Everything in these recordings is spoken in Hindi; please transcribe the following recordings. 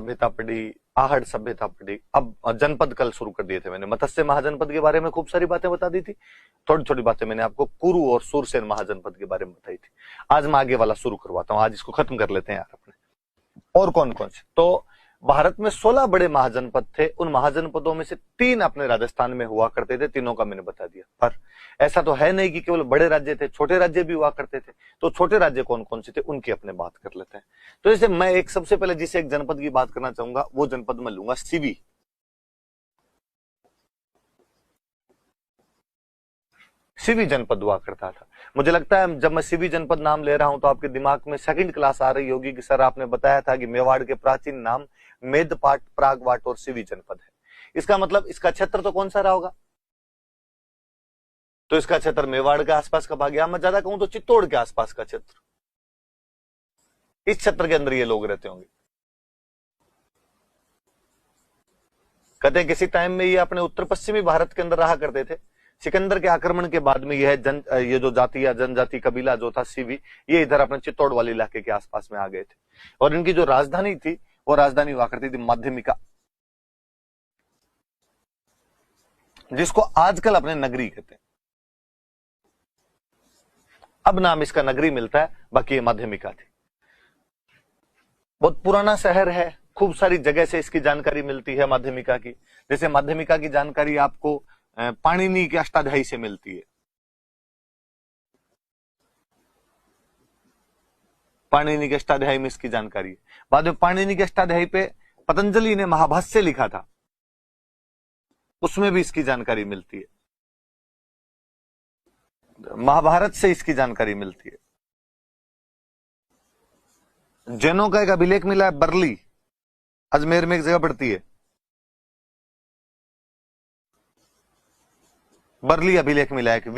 सभ्यता पढ़ी, आहड़ सभ्यता पढ़ी। अब जनपद कल शुरू कर दिए थे मैंने। मत्स्य महाजनपद के बारे में खूब सारी बातें बता दी थी, थोड़ी थोड़ी बातें मैंने आपको कुरु और सूरसेन महाजनपद के बारे में बताई थी। आज मैं आगे वाला शुरू करवाता हूं, आज इसको खत्म कर लेते हैं यार अपने। और कौन कौन से? तो भारत में 16 बड़े महाजनपद थे। उन महाजनपदों में से 3 अपने राजस्थान में हुआ करते थे, तीनों का मैंने बता दिया। पर ऐसा तो है नहीं कि केवल बड़े राज्य थे, छोटे राज्य भी हुआ करते थे। तो छोटे राज्य कौन कौन से थे उनकी अपने बात कर लेते हैं। तो जैसे मैं एक सबसे पहले जिसे एक जनपद की बात करना चाहूंगा, वो जनपद मैं लूंगा सीवी। सीवी जनपद हुआ करता था। मुझे लगता है जब मैं सीवी जनपद नाम ले रहा हूं तो आपके दिमाग में सेकंड क्लास आ रही होगी कि सर आपने बताया था कि मेवाड़ के प्राचीन नाम मेदपाट, प्रागवाट और सीवी जनपद है। इसका मतलब इसका क्षेत्र तो कौन सा रहा होगा? तो इसका क्षेत्र मेवाड़ के आसपास का भाग, या मैं ज्यादा कहूं तो चित्तौड़ के आसपास का क्षेत्र, इस क्षेत्र के अंदर ये लोग रहते होंगे। कहते हैं किसी टाइम में ये अपने उत्तर पश्चिमी भारत के अंदर रहा करते थे। सिकंदर के आक्रमण के बाद में ये जो जाति या जनजाति कबीला जो था सीवी, ये इधर अपने चित्तौड़ वाले इलाके के आसपास में आ गए थे। और इनकी जो राजधानी थी वो राजधानी हुआ करती थी माध्यमिका, जिसको आजकल अपने नगरी कहते हैं। अब नाम इसका नगरी मिलता है, बाकी ये माध्यमिका थी। बहुत पुराना शहर है, खूब सारी जगह से इसकी जानकारी मिलती है माध्यमिका की। जैसे माध्यमिका की जानकारी आपको पाणिनि के अष्टाध्यायी से मिलती है। पाणिनि के अष्टाध्यायी में इसकी जानकारी है। बाद में पाणिनि के अष्टाध्यायी पे पतंजलि ने महाभाष्य लिखा था, उसमें भी इसकी जानकारी मिलती है। महाभारत से इसकी जानकारी मिलती है। जैनों का एक अभिलेख मिला है बरली, अजमेर में एक जगह पड़ती है, बरली अभिलेख मिला है कि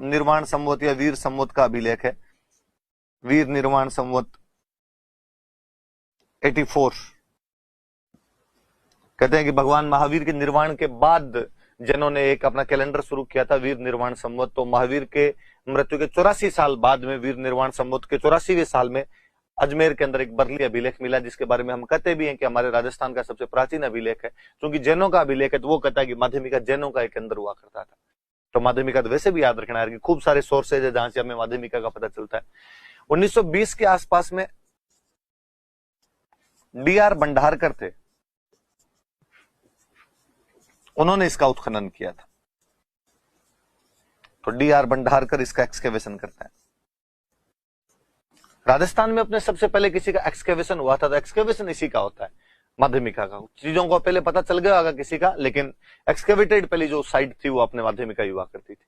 निर्वाण संवत या वीर संवत का अभिलेख है। वीर निर्वाण संवत 84। कहते हैं कि भगवान महावीर के निर्वाण के बाद जैनों ने एक अपना कैलेंडर शुरू किया था, वीर निर्वाण संवत। तो महावीर के मृत्यु के 84 साल बाद में, वीर निर्वाण संवत के 84वें साल में अजमेर के अंदर एक बरली अभिलेख मिला, जिसके बारे में हम कहते भी हैं कि हमारे राजस्थान का सबसे प्राचीन अभिलेख है। क्योंकि जैनों का अभिलेख है तो वो कहता है कि माध्यमिका जैनों का एक अंदर हुआ करता था। तो माध्यमिका तो वैसे भी याद रखना है कि खूब सारे सोर्सेज है जहां से हमें माध्यमिका का पता चलता है। 1920 के आसपास में डी.आर. भंडारकर थे, उन्होंने इसका उत्खनन किया था। तो डी.आर. भंडारकर इसका एक्सकेवेशन करता है। राजस्थान में अपने सबसे पहले किसी का एक्सकेवेशन हुआ था, तो एक्सकेवेशन इसी का होता है, माध्यमिका का। चीजों को पहले पता चल गया होगा किसी का, लेकिन एक्सकेवेटेड पहली जो साइट थी वो अपने माध्यमिका हुआ करती थी।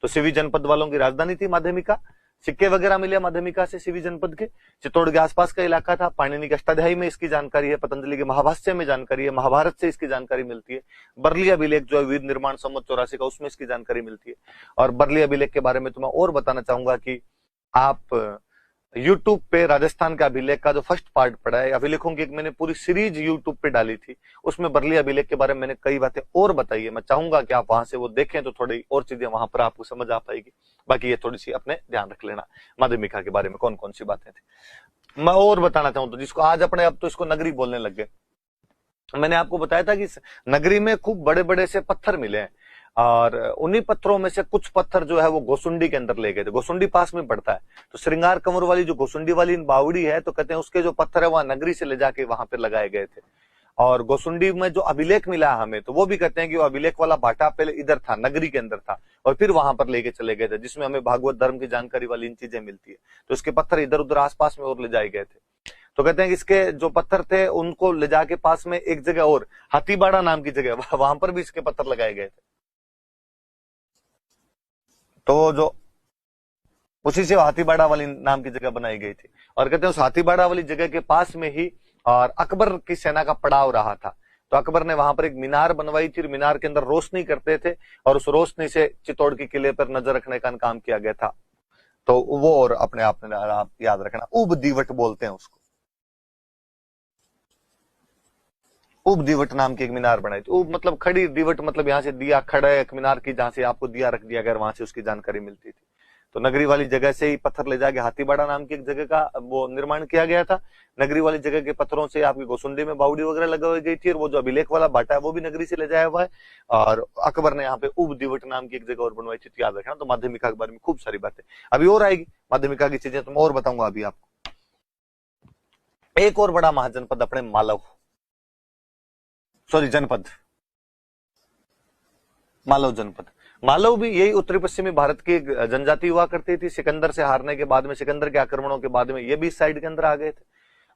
तो सीवी जनपद वालों की राजधानी थी माध्यमिका। सिक्के वगैरह मिले माध्यमिका से सीवी जनपद के। चित्तौड़ के आसपास का इलाका था। पाणिनि के अष्टाध्यायी में इसकी जानकारी है, पतंजलि के महाभाष्य में जानकारी है, महाभारत से इसकी जानकारी मिलती है। बरली अभिलेख जो है वीर निर्माण संवत 84 का, उसमें इसकी जानकारी मिलती है। और बरली अभिलेख के बारे में तो मैं और बताना चाहूंगा कि आप यूट्यूब पे राजस्थान का अभिलेख का जो फर्स्ट पार्ट पढ़ा है, अभिलेखों की एक मैंने पूरी सीरीज यूट्यूब पे डाली थी, उसमें बरली अभिलेख के बारे में मैंने कई बातें और बताई है। मैं चाहूंगा कि आप वहां से वो देखें तो थोड़ी और चीजें वहां पर आपको समझ आ पाएगी। बाकी ये थोड़ी सी अपने ध्यान रख लेना, माध्यमिका के बारे में कौन कौन सी बातें थी। मैं और बताना चाहूँ तो जिसको आज अपने अब तो इसको नगरी बोलने लग गए। मैंने आपको बताया था कि नगरी में खूब बड़े बड़े से पत्थर मिले हैं, और उन्हीं पत्थरों में से कुछ पत्थर जो है वो गोसुंडी के अंदर ले गए थे। गोसुंडी पास में पड़ता है। तो श्रृंगार कंवर वाली जो गोसुंडी वाली बावड़ी है, तो कहते हैं उसके जो पत्थर है वहां नगरी से ले जाके वहां पे लगाए गए थे। और गोसुंडी में जो अभिलेख मिला हमें, तो वो भी कहते हैं कि वो अभिलेख वाला भाटा पहले इधर था, नगरी के अंदर था, और फिर वहां पर लेके चले गए थे, जिसमें हमें भागवत धर्म की जानकारी वाली इन चीजें मिलती है। तो इसके पत्थर इधर उधर आसपास में और ले जाए गए थे। तो कहते हैं कि इसके जो पत्थर थे उनको ले जाके पास में एक जगह और हाथीबाड़ा नाम की जगह, वहां पर भी इसके पत्थर लगाए गए थे। तो जो उसी से हाथीबाड़ा वाली नाम की जगह बनाई गई थी। और कहते हैं उस हाथीबाड़ा वाली जगह के पास में ही और अकबर की सेना का पड़ाव रहा था। तो अकबर ने वहां पर एक मीनार बनवाई थी, मीनार के अंदर रोशनी करते थे, और उस रोशनी से चित्तौड़ के किले पर नजर रखने का काम किया गया था। तो वो और अपने आप में आप याद रखना, उब दीवट बोलते हैं उसको। उब दीवट नाम की एक मीनार बनाई थी। उब मतलब खड़ी, दीवट मतलब यहाँ से दिया खड़ा एक मीनार की, जहां से आपको दिया रख दिया गया, वहां से उसकी जानकारी मिलती थी। तो नगरी वाली जगह से ही पत्थर ले जाके हाथीबाड़ा नाम की एक जगह का वो निर्माण किया गया था। नगरी वाली जगह के पत्थरों से आपकी गोसुंडी में बावड़ी वगैरह लगाई गई थी, और वो जो अभिलेख वाला बाटा है वो भी नगरी से ले जाया हुआ है। और अकबर ने यहाँ पे उब दिवट नाम की एक जगह और बनवाई थी, तो याद रखना। तो माध्यमिका के बारे में खूब सारी बातें अभी और आएगी, माध्यमिका की चीजें तो मैं और बताऊंगा अभी आपको। एक और बड़ा महाजनपद अपने मालव, सॉरी जनपद, मालव जनपद। मालव भी यही उत्तरी पश्चिमी भारत की जनजाति हुआ करती थी। सिकंदर से हारने के बाद में, सिकंदर के आक्रमणों के बाद में ये भी इस साइड के अंदर आ गए थे।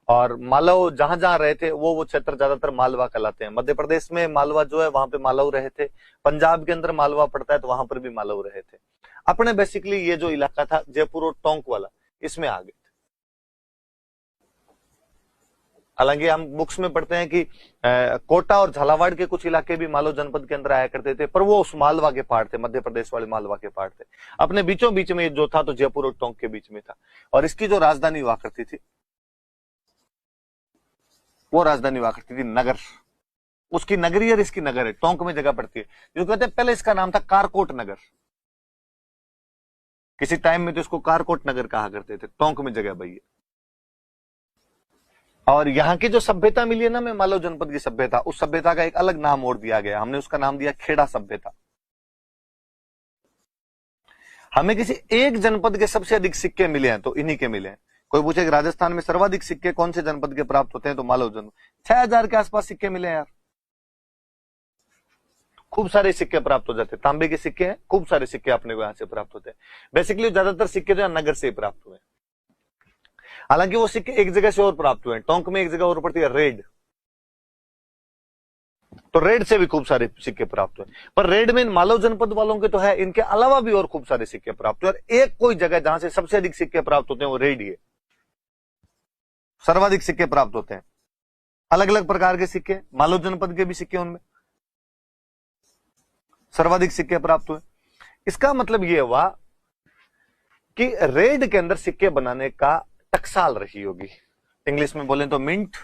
और मालव जहां जहां रहे थे वो क्षेत्र ज्यादातर मालवा कहलाते हैं। मध्य प्रदेश में मालवा जो है वहां पे मालव रहे थे, पंजाब के अंदर मालवा पड़ता है तो वहां पर भी मालव रहे थे। अपने बेसिकली ये जो इलाका था जयपुर और टोंक वाला, इसमें आ गए थे। हालांकि हम बुक्स में पढ़ते हैं कि कोटा और झालावाड़ के कुछ इलाके भी मालव जनपद के अंदर आया करते थे, पर वो उस मालवा के पार्ट थे, मध्य प्रदेश वाले मालवा के पार्ट थे। अपने बीचों बीच में जो था तो जयपुर और टोंक के बीच में था। और इसकी जो राजधानी हुआ करती थी वो राजधानी हुआ करती थी नगर। उसकी नगरी और इसकी नगर है, टोंक में जगह पड़ती है। जो कहते हैं पहले इसका नाम था कारकोट नगर, किसी टाइम में तो इसको कारकोट नगर कहा करते थे। टोंक में जगह भैया। और यहाँ की जो सभ्यता मिली है ना, में मालव जनपद की सभ्यता, उस सभ्यता का एक अलग नाम और दिया गया। हमने उसका नाम दिया खेड़ा सभ्यता। हमें किसी एक जनपद के सबसे अधिक सिक्के मिले हैं तो इन्हीं के मिले हैं। कोई पूछे कि राजस्थान में सर्वाधिक सिक्के कौन से जनपद के प्राप्त होते हैं, तो मालव जनपद। 6000 के आसपास सिक्के मिले हैं यार। खूब सारे सिक्के प्राप्त हो जाते हैं, तांबे के सिक्के हैं, खूब सारे सिक्के अपने को यहां से प्राप्त होते हैं। बेसिकली ज्यादातर सिक्के जो है नगर से ही प्राप्त हुए। हालांकि वो सिक्के एक जगह से और प्राप्त हुए हैं। टोंक में एक जगह और पड़ती है रेड, तो रेड से भी खूब सारे सिक्के प्राप्त हुए। पर रेड में मालव जनपद वालों के तो है, इनके अलावा भी और खूब सारे सिक्के प्राप्त हुए। और एक कोई जगह जहां से सबसे अधिक सिक्के प्राप्त होते हैं वो रेड ही है। सर्वाधिक सिक्के प्राप्त होते हैं, अलग अलग प्रकार के सिक्के, मालव जनपद के भी सिक्के, उनमें सर्वाधिक सिक्के प्राप्त हुए। इसका मतलब यह हुआ कि रेड के अंदर सिक्के बनाने का टकसाल रही होगी। इंग्लिश में बोलें तो मिंट।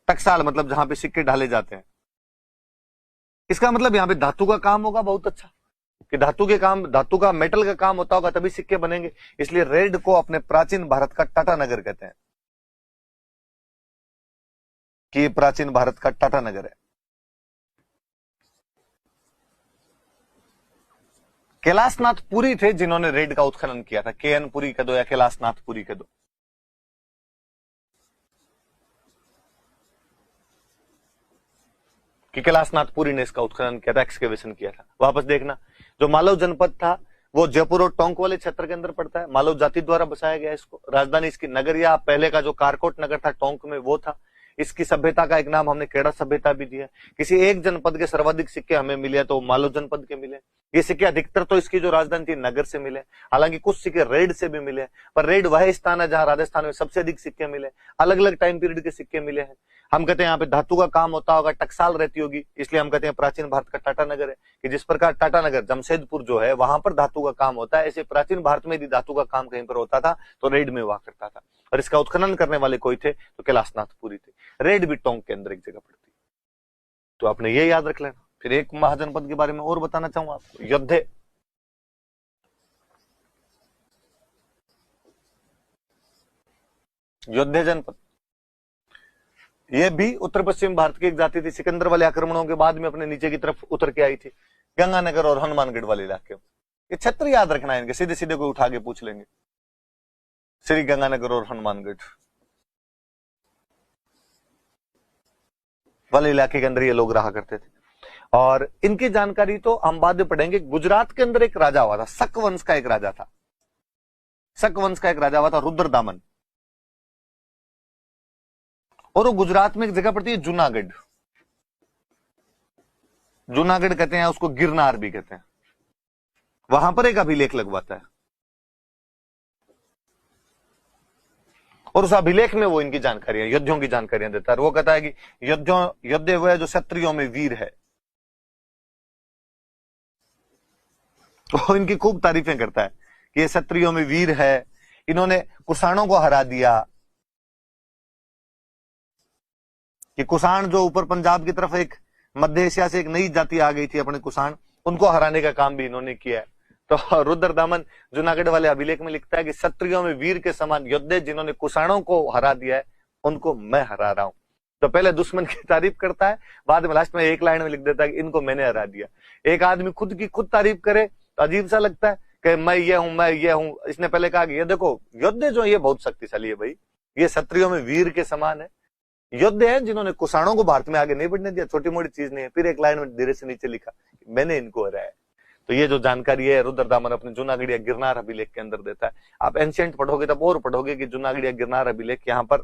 टकसाल मतलब जहां पे सिक्के ढाले जाते हैं। इसका मतलब यहां पे धातु का काम होगा बहुत अच्छा, कि धातु के काम, धातु का, मेटल का काम होता होगा तभी सिक्के बनेंगे। इसलिए रेड को अपने प्राचीन भारत का टाटा नगर कहते हैं, कि ये प्राचीन भारत का टाटा नगर है। कैलाशनाथ पुरी थे जिन्होंने रेड का उत्खनन किया था। के एन पुरी कह दो या कैलाशनाथ पुरी कह दो। कि कैलाशनाथ पुरी ने इसका उत्खनन किया था, एक्सकेवेशन किया था। वापस देखना, जो मालव जनपद था वो जयपुर और टोंक वाले क्षेत्र के अंदर पड़ता है। मालव जाति द्वारा बसाया गया इसको। राजधानी इसकी नगर, या पहले का जो कारकोट नगर था टोंक में वो था। इसकी सभ्यता का एक नाम हमने खेड़ा सभ्यता भी दिया। किसी एक जनपद के सर्वाधिक सिक्के हमें मिले तो मालव जनपद के मिले। ये सिक्के अधिकतर तो इसकी जो राजधानी थी नगर से मिले, हालांकि कुछ सिक्के रेड से भी मिले, पर रेड वह स्थान है जहां राजस्थान में सबसे अधिक सिक्के मिले। अलग अलग टाइम पीरियड के सिक्के मिले हैं। हम कहते हैं यहाँ पे धातु का काम होता होगा, टकसाल रहती होगी, इसलिए हम कहते हैं प्राचीन भारत का टाटा नगर है। कि जिस प्रकार टाटा नगर जमशेदपुर जो है वहां पर धातु का काम होता है, ऐसे प्राचीन भारत में यदि धातु का काम कहीं पर होता था तो रेड में हुआ करता था। और इसका उत्खनन करने वाले कोई थे तो कैलाशनाथ पुरी थे। रेड भी टोंक के अंदर एक जगह पड़ती। तो आपने ये याद रख लेना। फिर एक महाजनपद के बारे में और बताना चाहूंगा आपको, योद्धे। योद्धे जनपद, यह भी उत्तर पश्चिम भारत की एक जाति थी। सिकंदर वाले आक्रमणों के बाद में अपने नीचे की तरफ उतर के आई थी, गंगानगर और हनुमानगढ़ वाले इलाके में। ये क्षेत्र याद रखना है इनके, सीधे सीधे कोई उठा के पूछ लेंगे। श्री गंगानगर और हनुमानगढ़ वाले इलाके के अंदर ये लोग रहा करते थे। और इनकी जानकारी तो हम बाद में पढ़ेंगे। गुजरात के अंदर एक राजा हुआ था, शक वंश का एक राजा था। शक वंश का एक राजा हुआ था रुद्रदामन। और वो गुजरात में एक जगह पड़ती है जूनागढ़। जूनागढ़ कहते हैं उसको, गिरनार भी कहते हैं। वहां पर एक अभिलेख लगवाता है और उस अभिलेख में वो इनकी जानकारियां, योद्धियों की जानकारियां देता है। वो कहता है कि योद्धे हुए जो क्षत्रियों में वीर है। तो इनकी खूब तारीफें करता है कि ये क्षत्रियों में वीर है, इन्होंने कुषाणों को हरा दिया। कि कुषाण जो ऊपर पंजाब की तरफ एक मध्य एशिया से एक नई जाति आ गई थी अपने कुषाण, उनको हराने का काम भी इन्होंने किया है। तो रुद्रदामन जूनागढ़ वाले अभिलेख में लिखता है कि क्षत्रियों में वीर के समान योद्धे जिन्होंने कुषाणों को हरा दिया है, उनको मैं हरा रहा हूं। तो पहले दुश्मन की तारीफ करता है, बाद में लास्ट में एक लाइन में लिख देता है कि इनको मैंने हरा दिया। एक आदमी खुद की खुद तारीफ करे तो अजीब सा लगता है कि मैं ये हूं, मैं ये हूं। इसने पहले कहा कि ये देखो योद्धे जो ये बहुत शक्तिशाली है भाई, ये क्षत्रियों में वीर के समान है, योद्धे हैं जिन्होंने कुषाणों को भारत में आगे नहीं बढ़ने दिया, छोटी मोटी चीज नहीं है। फिर एक लाइन में धीरे से नीचे लिखा मैंने इनको हराया। तो ये जो जानकारी है रुद्रदामन अपने जूनागढ़िया गिरनार अभिलेख के अंदर देता है। आप एंशिएंट पढ़ोगे तब और पढ़ोगे कि जूनागढ़िया गिरनार अभिलेख, यहाँ पर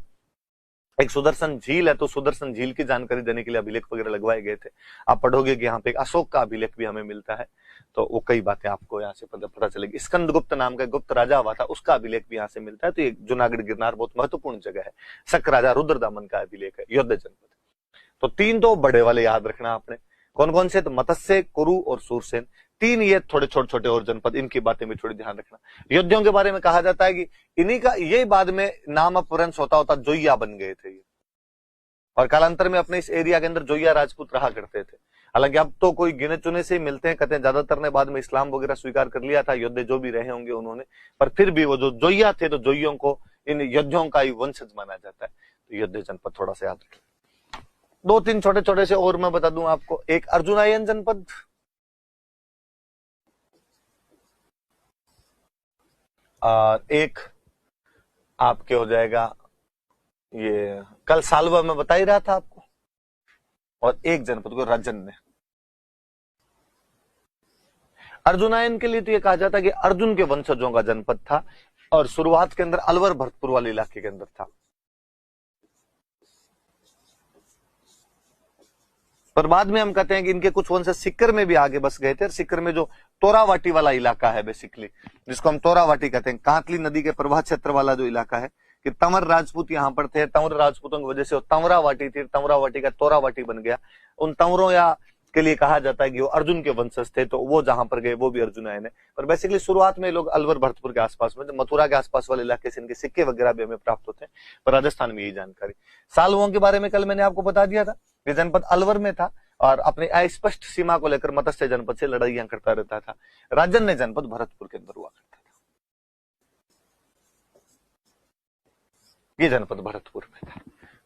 एक सुदर्शन झील है, तो सुदर्शन झील की जानकारी देने के लिए अभिलेख वगैरह लगवाए गए थे। आप पढ़ोगे कि यहाँ पे एक अशोक का अभिलेख भी हमें मिलता है, तो वो कई बातें आपको यहाँ से पता चलेगी। स्कंदगुप्त नाम का गुप्त राजा हुआ था, उसका अभिलेख भी यहाँ से मिलता है। तो ये जूनागढ़ गिरनार बहुत महत्वपूर्ण जगह है। शक राजा रुद्रदामन का अभिलेख है, योद्धे जनपद। तो तीन तो बड़े वाले याद रखना आपने, कौन कौन से? तो मत्स्य, कुरु और सूरसेन, तीन ये थोड़े छोटे छोटे और जनपद, इनकी बातें भी थोड़ी ध्यान रखना। योद्धियों के बारे में कहा जाता है कि इन्हीं का ये बाद में नाम अपभ्रंश होता होता जोइया बन गए थे ये, और कालांतर में अपने इस एरिया के अंदर जोइया राजपूत रहा करते थे। हालांकि अब तो कोई गिने चुने से ही मिलते हैं, कहते हैं ज्यादातर ने बाद में इस्लाम वगैरह स्वीकार कर लिया था, योद्धे जो भी रहे होंगे उन्होंने, पर फिर भी वो जो जोइया थे, तो जोइयों को इन योद्धियों का ही वंशज माना जाता है। तो योद्धे जनपद थोड़ा सा याद रखें। दो तीन छोटे छोटे से और मैं बता दूं आपको। एक अर्जुनायन जनपद, एक आपके हो जाएगा ये कल सालवा में बता ही रहा था आपको, और एक जनपद को राजन ने। अर्जुनायन के लिए तो ये कहा जाता है कि अर्जुन के वंशजों का जनपद था, और शुरुआत के अंदर अलवर भरतपुर वाले इलाके के अंदर था, पर बाद में हम कहते हैं कि इनके कुछ वंशज सिक्कर में भी आगे बस गए थे। सिक्कर में जो तोरावाटी वाला इलाका है बेसिकली, जिसको हम तोरावाटी कहते हैं, कांतली नदी के प्रवाह क्षेत्र वाला जो इलाका है, कि तंवर राजपूत यहाँ पर थे। तंवर राजपूतों की वजह से तंवरावाटी थी, तंवरावाटी का तोरावाटी बन गया। उन तंवरों या के लिए कहा जाता है कि वो अर्जुन के वंशज थे, तो वो जहां पर गए वो भी अर्जुनायन है। पर बेसिकली शुरुआत में लोग अलवर भरतपुर के आसपास में, मथुरा के आसपास वाले इलाके से इनके सिक्के वगैरह भी हमें प्राप्त होते हैं, पर राजस्थान में यही जानकारी। सालवों के बारे में कल मैंने आपको बता दिया था, ये जनपद अलवर में था और अपने अस्पष्ट सीमा को लेकर मत्स्य जनपद से लड़ाइयां करता रहता था। राजन्य जनपद भरतपुर के अंदर हुआ करता था, ये जनपद भरतपुर में था।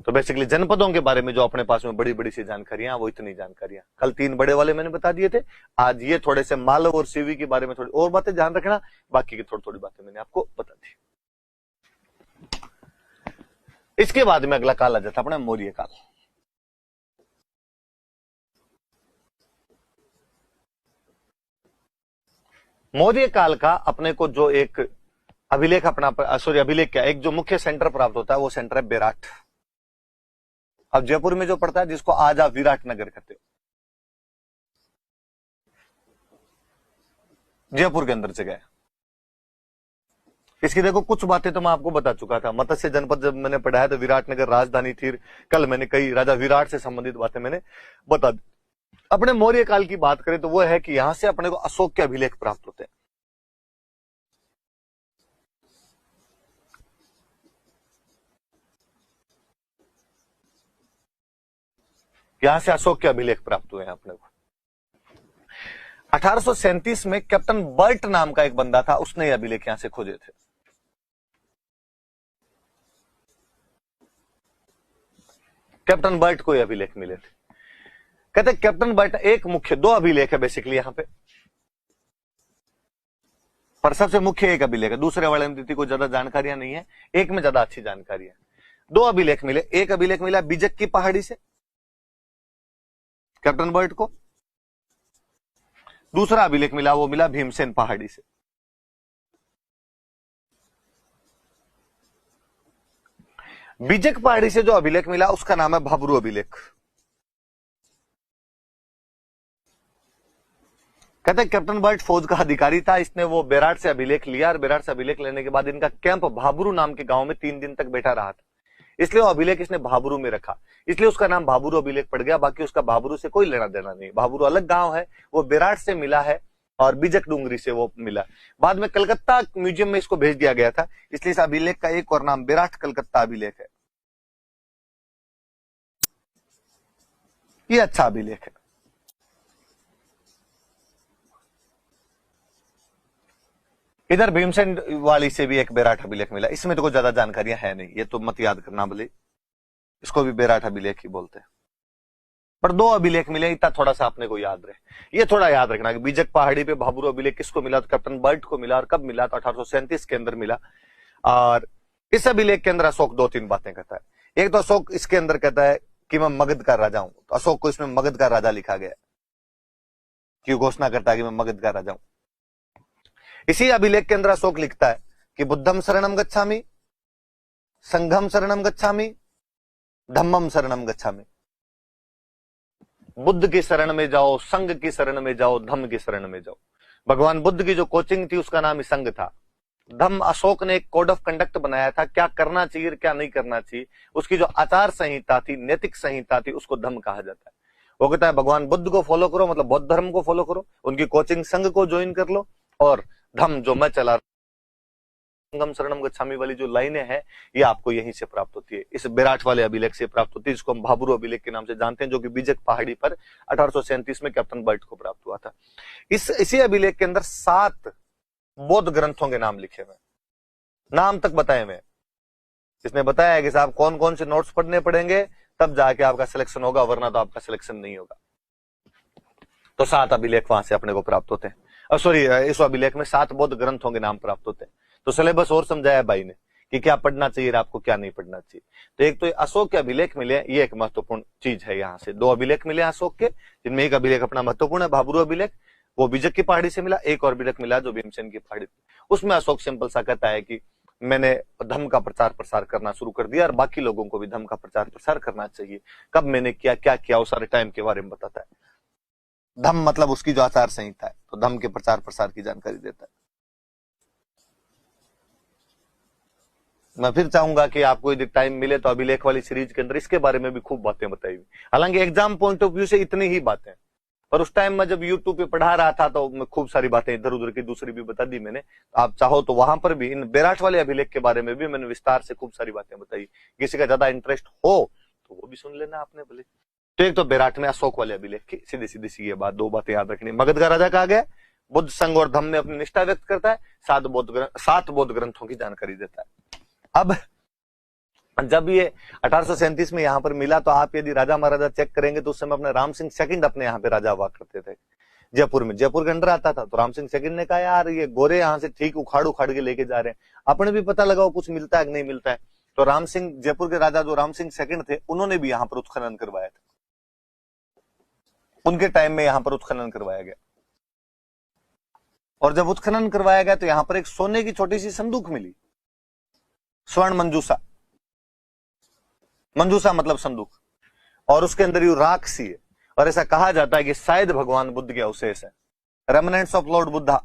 तो बेसिकली जनपदों के बारे में जो अपने पास में बड़ी बड़ी सी जानकारियां, वो इतनी जानकारियां। कल तीन बड़े वाले मैंने बता दिए थे, आज ये थोड़े से मालव और सीवी के बारे में थोड़ी और बातें ध्यान रखना, बाकी की थोड़ी थोड़ी बातें मैंने आपको बता दी। इसके बाद में अगला काल आ जाता अपना मौर्य काल। मौर्य काल का अपने को जो एक अभिलेख अपना, सॉरी अभिलेख क्या, एक जो मुख्य सेंटर प्राप्त होता है वो सेंटर है बेराट। अब जयपुर में जो पड़ता है, जिसको आज आप विराट नगर कहते हो, जयपुर के अंदर जगह है। इसकी देखो कुछ बातें तो मैं आपको बता चुका था। मत्स्य जनपद जब मैंने पढ़ाया तो विराटनगर राजधानी थी। कल मैंने कई राजा विराट से संबंधित बातें मैंने बता दी। अपने मौर्य काल की बात करें तो वो है कि यहां से अपने को अशोक के अभिलेख प्राप्त होते हैं। यहां से अशोक के अभिलेख प्राप्त हुए हैं अपने को। 1837 में कैप्टन बर्ट नाम का एक बंदा था, उसने ये अभिलेख यहां से खोजे थे। कैप्टन बर्ट को ये अभिलेख मिले थे। कहते कैप्टन बर्ट एक मुख्य, दो अभिलेख है बेसिकली यहां पे, पर सबसे मुख्य एक अभिलेख है। दूसरे वाले में को ज्यादा जानकारियां नहीं है, एक में ज्यादा अच्छी जानकारी है। दो अभिलेख मिले, एक अभिलेख मिला बिजक की पहाड़ी से कैप्टन बर्ट को, दूसरा अभिलेख मिला वो मिला भीमसेन पहाड़ी से। बिजक पहाड़ी से जो अभिलेख मिला उसका नाम है भाबरू अभिलेख। कहते हैं कैप्टन बर्ट फौज का अधिकारी था, इसने वो बेराट से अभिलेख लिया और बेराट से अभिलेख लेने के बाद इनका कैंप भाबरू नाम के गांव में 3 दिन तक बैठा रहा था, इसलिए वो अभिलेख इसने भाबरू में रखा, इसलिए उसका नाम भाबरू अभिलेख पड़ गया। बाकी उसका भाबरू से कोई लेना देना नहीं, भाबरू अलग गांव है, वो बेराट से मिला है और बिजक डूंगरी से वो मिला। बाद में कलकत्ता म्यूजियम में इसको भेज दिया गया था, इसलिए इस अभिलेख का एक और नाम बेराट कलकत्ता अभिलेख है। ये अच्छा अभिलेख है। इधर भीमसेन वाली से भी एक बेराट अभिलेख मिला। इसमें तो कोई ज्यादा जानकारियां है नहीं, ये तो मत याद करना भले, इसको भी बेराट अभिलेख ही बोलते हैं। पर 2 अभिलेख मिले, इतना थोड़ा सा अपने को याद रहे। ये थोड़ा याद रखना कि बीजक पहाड़ी पे भाबरू अभिलेख किसको मिला, तो कैप्टन बर्ट को मिला। और कब मिला, तो 1837 के अंदर मिला। और इस अभिलेख के अंदर अशोक 2-3 बातें कहता है। एक तो अशोक इसके अंदर कहता है कि मैं मगध का राजा हूं, तो अशोक को इसमें मगध का राजा लिखा गया, क्यों घोषणा करता है कि मैं मगध का राजा हूं। इसी अभिलेख के अंदर अशोक लिखता है कि बुद्धम शरणम गच्छामि, संघम शरणम गच्छामि, धम्मम शरणम गच्छामि। बुद्ध की शरण में जाओ, संघ की शरण में जाओ, धम्म की शरण में जाओ। भगवान बुद्ध की जो कोचिंग थी उसका नाम ही संघ था। धम्म, अशोक ने एक कोड ऑफ कंडक्ट बनाया था, क्या करना चाहिए क्या नहीं करना चाहिए, उसकी जो आचार संहिता थी, नैतिक संहिता थी, उसको धम्म कहा जाता है। वो कहता है भगवान बुद्ध को फॉलो करो, मतलब बौद्ध धर्म को फॉलो करो, उनकी कोचिंग संघ को ज्वाइन कर लो, और धम्म जो मैं चला संगम शरणम गच्छामि वाली जो लाइनें हैं ये आपको यहीं से प्राप्त होती है, इस बेराट वाले अभिलेख से प्राप्त होती है, जिसको हम भाबरू अभिलेख के नाम से जानते हैं, जो कि बीजक पहाड़ी पर 1837 में कैप्टन बर्ट को प्राप्त हुआ था। इसी अभिलेख के अंदर 7 बौद्ध ग्रंथों के नाम लिखे हुए, नाम तक बताए हुए। इसने बताया है कि साहब कौन कौन से नोट्स पढ़ने पड़ेंगे, तब जाके आपका सिलेक्शन होगा, वरना तो आपका सिलेक्शन नहीं होगा। तो 7 अभिलेख वहां से अपने को प्राप्त होते हैं। सॉरी, इस अभिलेख में 7 बौद्ध ग्रंथों के नाम प्राप्त होते हैं। तो सिलेबस और समझाया भाई ने कि क्या पढ़ना चाहिए आपको, क्या नहीं पढ़ना चाहिए। तो एक तो अशोक के अभिलेख मिले, ये एक महत्वपूर्ण चीज है। यहाँ से 2 अभिलेख मिले अशोक के, जिनमें एक अभिलेख अपना महत्वपूर्ण है, भाबरू अभिलेख, वो बीजक की पहाड़ी से मिला। एक और अभिलेख मिला जो भीमसेन की पहाड़ी, उसमें अशोक सिंपल सा कहता है कि मैंने धम्म का प्रचार प्रसार करना शुरू कर दिया और बाकी लोगों को भी धम्म का प्रचार प्रसार करना चाहिए। कब मैंने किया, क्या किया, वो सारे टाइम के बारे में बताता है। धम्म मतलब उसकी जो आचार संहिता है, तो धम्म के प्रचार प्रसार की जानकारी देता है। मैं फिर चाहूंगा कि आपको यदि टाइम मिले तो अभिलेख वाली सीरीज के अंदर इसके बारे में भी खूब बातें बताई हुई। हालांकि एग्जाम पॉइंट ऑफ व्यू से इतनी ही बातें, पर उस टाइम में जब यूट्यूब पे पढ़ा रहा था तो मैं खूब सारी बातें इधर उधर की दूसरी भी बता दी मैंने। आप चाहो तो वहां पर भी इन बेराट वाले अभिलेख के बारे में भी मैंने विस्तार से खूब सारी बातें बताई। किसी का ज्यादा इंटरेस्ट हो तो वो भी सुन लेना आपने भले। तो एक तो बेराट में अशोक वाले अभिलेख की सीधी सीधी सी ये बात, 2 बातें याद रखनी। मगध का राजा कहा गया, बुद्ध संघ और धम्म में अपनी निष्ठा व्यक्त करता है, 7 बौद्ध ग्रंथों की जानकारी देता है। अब जब ये 1837 में यहां पर मिला, तो आप यदि राजा महाराजा चेक करेंगे तो उस समय अपने राम सिंह सेकंड अपने यहाँ पे राजा हुआ करते थे जयपुर में, जयपुर के अंडर आता था। तो राम सिंह सेकंड ने कहा यार ये गोरे यहाँ से ठीक उखाड़ उखाड़ के लेके जा रहे हैं, अपने भी पता लगाओ कुछ मिलता है कि नहीं मिलता है। तो राम सिंह, जयपुर के राजा जो राम सिंह सेकंड थे, उन्होंने भी यहाँ पर उत्खनन करवाया था। उनके टाइम में यहाँ पर उत्खनन करवाया गया, और जब उत्खनन करवाया गया तो यहाँ पर एक सोने की छोटी सी संदूक मिली, स्वर्ण मंजूसा। मंजूसा मतलब संदूक, और उसके अंदर यू राख सी है, और ऐसा कहा जाता है कि शायद भगवान बुद्ध के अवशेष है, रेमनेंट्स ऑफ लॉर्ड बुद्धा।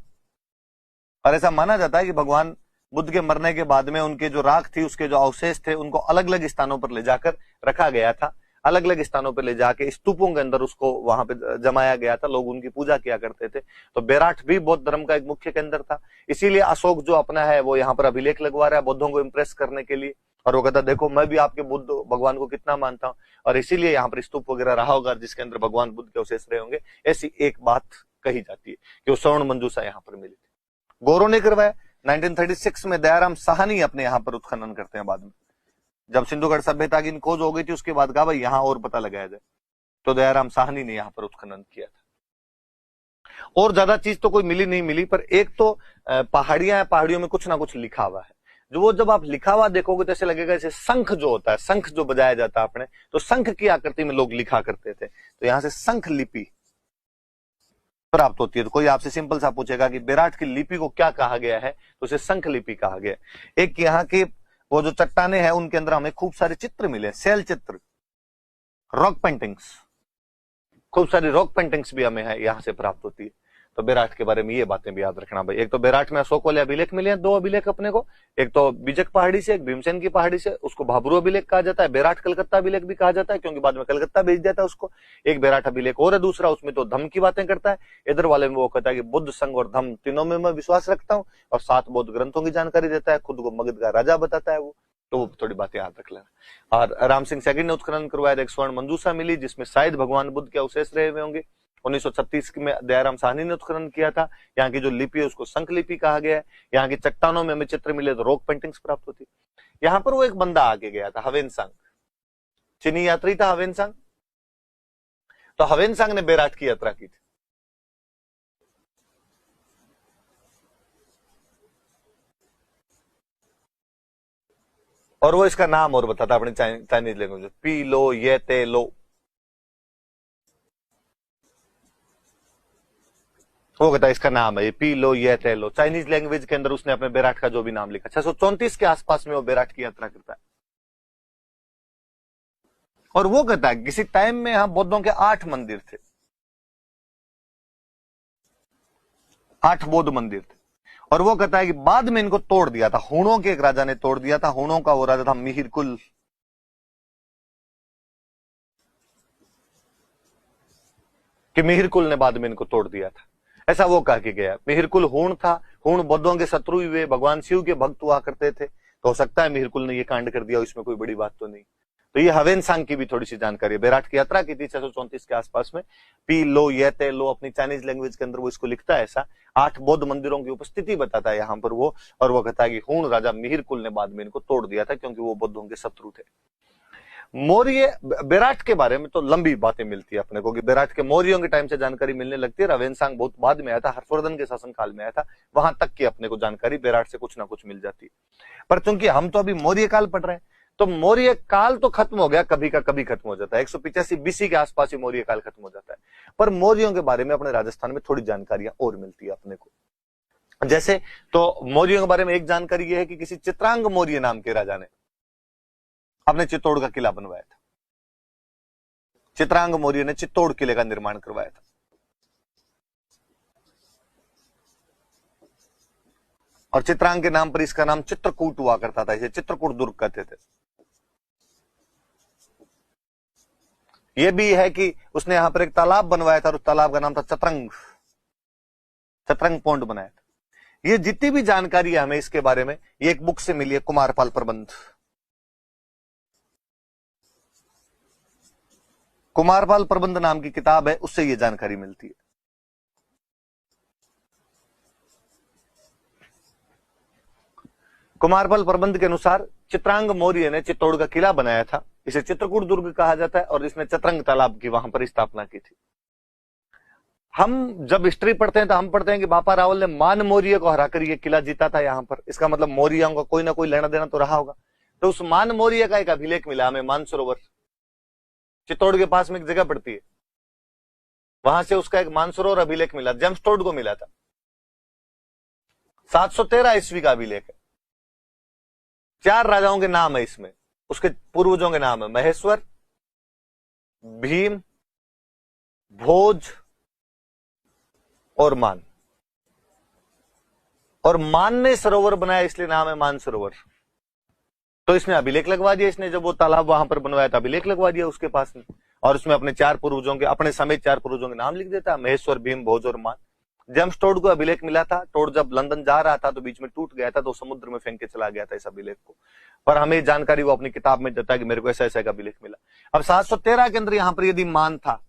और ऐसा माना जाता है कि भगवान बुद्ध के मरने के बाद में उनके जो राख थी, उसके जो अवशेष थे, उनको अलग अलग स्थानों पर ले जाकर रखा गया था। अलग अलग स्थानों पर ले जाके स्तूपों के अंदर उसको वहां पे जमाया गया था, लोग उनकी पूजा किया करते थे। तो बेराट भी बौद्ध धर्म का एक मुख्य केंद्र था। इसीलिए अशोक जो अपना है वो यहाँ पर अभिलेख लगवा रहा है बौद्धों को इंप्रेस करने के लिए, और वो कहता देखो मैं भी आपके बुद्ध भगवान को कितना मानता हूं, और इसीलिए यहाँ पर स्तूप वगैरह रहा होगा जिसके अंदर भगवान बुद्ध के अवशेष रहे होंगे। ऐसी एक बात कही जाती है कि वो स्वर्ण मंजूसा यहाँ पर मिली थी। गौरव ने करवाया 1936 में। दयाराम साहनी अपने यहाँ पर उत्खनन करते हैं बाद में, जब सिंधुगढ़ सभ्यता की खोज हो गई थी, उसके बाद कहा भाई यहाँ और पता लगाया जाए, तो दयाराम साहनी ने यहाँ पर उत्खनन किया था। और ज्यादा चीज तो कोई मिली नहीं मिली, पर एक तो पहाड़ियां हैं, पहाड़ियों में कुछ ना कुछ लिखा हुआ है, जो वो जब आप लिखा हुआ देखोगे तो ऐसे लगेगा जैसे शंख जो होता है, शंख जो बजाया जाता है अपने, तो शंख की आकृति में लोग लिखा करते थे। तो यहां से शंख लिपि प्राप्त होती है। तो कोई आपसे सिंपल सा पूछेगा कि बेराट की लिपि को क्या कहा गया है, तो उसे शंख लिपि कहा गया। एक यहाँ की वो जो चट्टाने हैं उनके अंदर हमें खूब सारे चित्र मिले, सेल चित्र, रॉक पेंटिंग्स, खूब सारी रॉक पेंटिंग्स भी हमें है यहाँ से प्राप्त होती है। तो बेराट के बारे में ये बातें भी याद रखना भाई। एक तो बेराट में अशोक वाले अभिलेख मिले हैं, 2 अभिलेख अपने को, एक तो बीजक पहाड़ी से, एक भीमसेन की पहाड़ी से, उसको भाबरू अभिलेख कहा जाता है। बेराट कलकत्ता अभिलेख भी कहा जाता है क्योंकि बाद में कलकत्ता भेज दिया था उसको। एक बेराट अभिलेख और है दूसरा, उसमें तो धम्म की बातें करता है। इधर वाले में वो कहता है कि बुद्ध, संघ और धम्म तीनों में मैं विश्वास रखता हूँ, और 7 बौद्ध ग्रंथों की जानकारी देता है, खुद को मगध का राजा बताता है वो। तो वो थोड़ी बातें याद रख लेना। और राम सिंह सेकंड ने उत्खनन करवाया, एक स्वर्ण मंजूसा मिली जिसमें शायद भगवान बुद्ध के अवशेष रहे हुए होंगे, 1936 में दयाराम साहनी ने उत्खनन किया था। यहाँ की जो लिपि है उसको शंख लिपि कहा गया है। यहाँ की चट्टानों में हमें चित्र मिले तो रॉक पेंटिंग्स प्राप्त होती। यहाँ पर वो एक बंदा आके गया था, हवेनसांग, चीनी यात्री था हवेनसांग। तो हवेनसांग ने बेराट की यात्रा की थी। और वो इसका नाम और बताता अपनी चाइनीज लैंग्वेज, पी लो ये ते लो। वो कहता है इसका नाम है ये पी लो ये ते लो। चाइनीज लैंग्वेज के अंदर उसने अपने बेराट का जो भी नाम लिखा। 634 के आसपास में वो बेराट की यात्रा करता है। और वो कहता है किसी टाइम में यहां बौद्धों के 8 मंदिर थे, 8 बौद्ध मंदिर थे। और वो कहता है कि बाद में इनको तोड़ दिया था, हुणों के एक राजा ने तोड़ दिया था। हुणों का वो राजा था मिहिरकुल। कि मिहिरकुल ने बाद में इनको तोड़ दिया था, ऐसा वो कह के गया। मिहिरकुल हुण था, हुण बौद्धों के शत्रु हुए, भगवान शिव के भक्त हुआ करते थे। तो हो सकता है मिहिरकुल ने ये कांड कर दिया, इसमें कोई बड़ी बात तो नहीं। तो ये हवेनसांग की भी थोड़ी सी जानकारी है। बेराट की यात्रा की थी 634 के आसपास में। पी लो ये ते लो अपनी चाइनीज लैंग्वेज के अंदर वो इसको लिखता है ऐसा। 8 बौद्ध मंदिरों की उपस्थिति बताता है यहाँ पर वो। और वो कहता है कि हुण राजा मिहिरकुल ने बाद में इनको तोड़ दिया था क्योंकि वो बौद्धों के शत्रु थे। मौर्य बेराट के बारे में तो लंबी बातें मिलती है अपने को कि बेराट के मौर्यों के टाइम से जानकारी मिलने लगती है। हवेनसांग बहुत बाद में आया था, हर्षवर्धन के शासनकाल में आया था। वहां तक की अपने को जानकारी बेराट से कुछ ना कुछ मिल जाती है। पर चूंकि हम तो अभी मौर्य काल पढ़ रहे हैं, तो मौर्य काल तो खत्म हो गया, कभी का कभी खत्म हो जाता है। 185 बीसी के आसपास ही मौर्य काल खत्म हो जाता है। पर मौर्यों के बारे में अपने राजस्थान में थोड़ी जानकारियां और मिलती है अपने को। जैसे तो मौर्यों के बारे में एक जानकारी यह है कि किसी चित्रांग मौर्य नाम के राजा ने अपने चित्तौड़ का किला बनवाया था। चित्रांग मौर्य ने चित्तौड़ किले का निर्माण करवाया था। और चित्रांग के नाम पर इसका नाम चित्रकूट हुआ करता था, इसे चित्रकूट दुर्ग कहते थे। यह भी है कि उसने यहां पर एक तालाब बनवाया था और उस तालाब का नाम था चतरंग, चतरंग पौंड बनाया था। ये जितनी भी जानकारी है हमें इसके बारे में, ये एक बुक से मिली है, कुमारपाल प्रबंध। कुमारपाल प्रबंध नाम की किताब है, उससे ये जानकारी मिलती है। कुमारपाल प्रबंध के अनुसार चित्रांग मौर्य ने चित्तौड़ का किला बनाया था, इसे चित्रकूट दुर्ग कहा जाता है। और इसने चतरंग तालाब की वहां पर स्थापना की थी। हम जब हिस्ट्री पढ़ते हैं तो हम पढ़ते हैं कि बापा रावल ने मान मौर्य को हराकर यह किला जीता था यहां पर। इसका मतलब मौर्यों का कोई ना कोई लेना देना तो रहा होगा। तो उस मान मौर्य का एक अभिलेख मिला हमें, मानसरोवर चित्तौड़ के पास में एक जगह पड़ती है, वहां से उसका एक मानसरोवर अभिलेख मिला, जेम्सटोड को मिला था। 713 ईस्वी का अभिलेख है। 4 राजाओं के नाम है इसमें, उसके पूर्वजों के नाम है महेश्वर, भीम, भोज और मान। और मान ने सरोवर बनाया इसलिए नाम है मानसरोवर। तो इसने अभिलेख लगवा दिया, इसने जब वो तालाब वहां पर बनवाया था अभिलेख लगवा दिया उसके पास में। और उसमें अपने 4 पूर्वजों के, अपने समेत 4 पूर्वजों के नाम लिख देता, महेश्वर, भीम, भोज और मान। जेम्स टोड को अभिलेख मिला था। टोड जब लंदन जा रहा था तो बीच में टूट गया था, तो समुद्र में फेंक के चला गया था इस अभिलेख को। पर हमें जानकारी वो अपनी किताब में देता है कि मेरे को ऐसा ऐसा एक अभिलेख मिला। अब 713 के अंदर यहां पर यदि मान था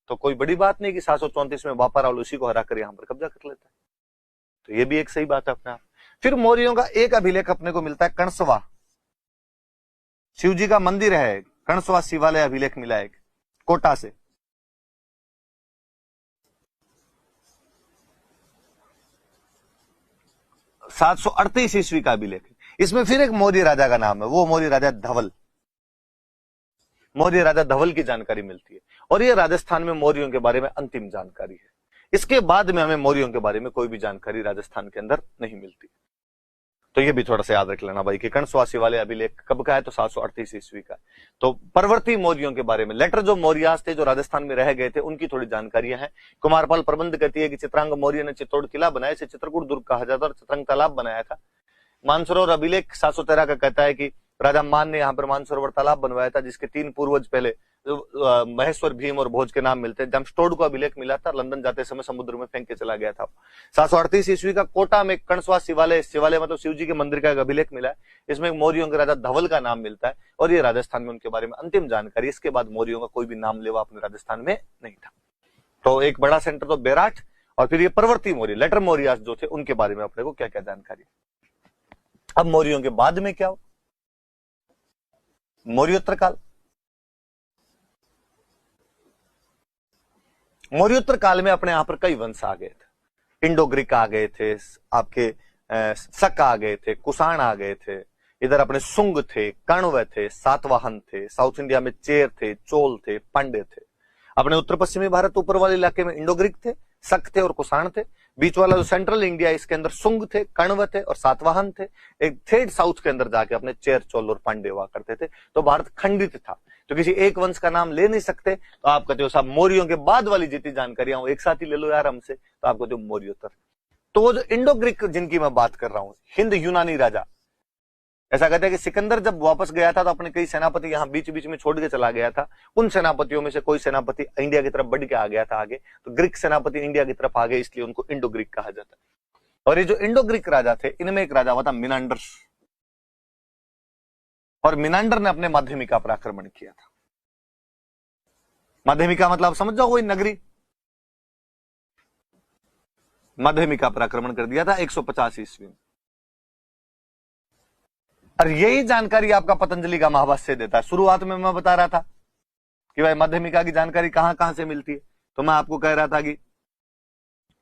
तो कोई बड़ी बात नहीं कि 734 में बापा रावल उसी को हराकर यहां पर कब्जा कर लेता है। तो ये भी एक सही बात है अपने आप। फिर मौर्यों का एक अभिलेख अपने को मिलता है कणसवा, शिव जी का मंदिर है, कणसवा शिवालय अभिलेख मिला है कोटा से। सात सौ 738 ईस्वी का अभिलेख। इसमें फिर एक मौर्य राजा का नाम है, वो मौर्य राजा धवल। मौर्य राजा धवल की जानकारी मिलती है। और ये राजस्थान में मौर्यों के बारे में अंतिम जानकारी है। इसके बाद में हमें मौर्यों के बारे में कोई भी जानकारी राजस्थान के अंदर नहीं मिलती। तो ये भी थोड़ा सा याद रख लेना भाई कि कणसवासी वाले अभिलेख कब का है, तो 738 ईस्वी का। तो परवर्ती मौर्यों के बारे में, लेटर जो मौर्यास थे जो राजस्थान में रह गए थे, उनकी थोड़ी जानकारियां हैं। कुमारपाल प्रबंध कहती है कि चित्रांग मौर्य ने चित्तौड़ किला बनाया, इसे चित्रकूट दुर्ग कहा जाता है, और चित्रंग तालाब बनाया था। मानसरोवर अभिलेख 713 का कहता है कि राजा मान ने यहाँ पर मानसरोवर तालाब बनवाया था, जिसके 3 पूर्वज पहले महेश्वर, भीम और भोज के नाम मिलते हैं। जमस्टोड को अभिलेख मिला था, लंदन जाते समय समुद्र में फेंक के चला गया था। 738 ईस्वी का कोटा में कणसवा शिवालय, शिवालय मतलब शिव जी के मंदिर का एक अभिलेख मिला है। इसमें मौर्यों के राजा धवल का नाम मिलता है, और ये राजस्थान में उनके बारे में अंतिम जानकारी। इसके बाद मौर्यों का कोई भी नाम लेवा अपने राजस्थान में नहीं था। तो एक बड़ा सेंटर तो बेराट, और फिर ये परवर्ती मौर्य लेटर मौर्यास जो थे उनके बारे में अपने को क्या क्या जानकारी। अब मौर्यों के बाद में क्या हो, मौर्योत्तर काल। मौर्योत्तर काल में अपने यहां पर कई वंश आ गए थे। इंडो ग्रीक आ गए थे, आपके शक आ गए थे, कुषाण आ गए थे, इधर अपने सुंग थे, कण्व थे, सातवाहन थे, साउथ इंडिया में चेर थे, चोल थे, पांड्य थे। अपने उत्तर पश्चिमी भारत ऊपर वाले इलाके में इंडो ग्रीक थे, शक थे और कुषाण थे। बीच वाला जो सेंट्रल इंडिया इसके अंदर सुंग थे, कण्व थे और सातवाहन थे। एक थर्ड साउथ के अंदर जाके अपने चेर, चोल और पांड्य हुआ करते थे। तो भारत खंडित था, तो किसी एक वंश का नाम ले नहीं सकते। तो आप कहते हो साहब मौर्यों के बाद वाली जितनी जानकारियां हो एक साथ ही ले लो यार हमसे, तो आप कहते हो मौर्योत्तर। तो वो जो इंडो ग्रीक जिनकी मैं बात कर रहा हूं, हिंद यूनानी राजा, ऐसा कहते हैं कि सिकंदर जब वापस गया था तो अपने कई सेनापति यहां बीच बीच में छोड़ के चला गया था। उन सेनापतियों में से कोई सेनापति इंडिया की तरफ बढ़ के आ गया था आगे, तो ग्रीक सेनापति इंडिया की तरफ आ गए, इसलिए उनको इंडो ग्रीक कहा जाता है। और ये जो इंडो ग्रीक राजा थे, इनमें एक राजा हुआ था मिनांडर, और मिनांडर ने अपने माध्यमिका पर आक्रमण किया था। माध्यमिका मतलब समझ जाओ कोई नगरी, माध्यमिका पर आक्रमण कर दिया था 150 ईस्वी में। और यही जानकारी आपका पतंजलि का महाभाष्य देता है। शुरुआत में मैं बता रहा था कि भाई माध्यमिका की जानकारी कहां कहां से मिलती है, तो मैं आपको कह रहा था कि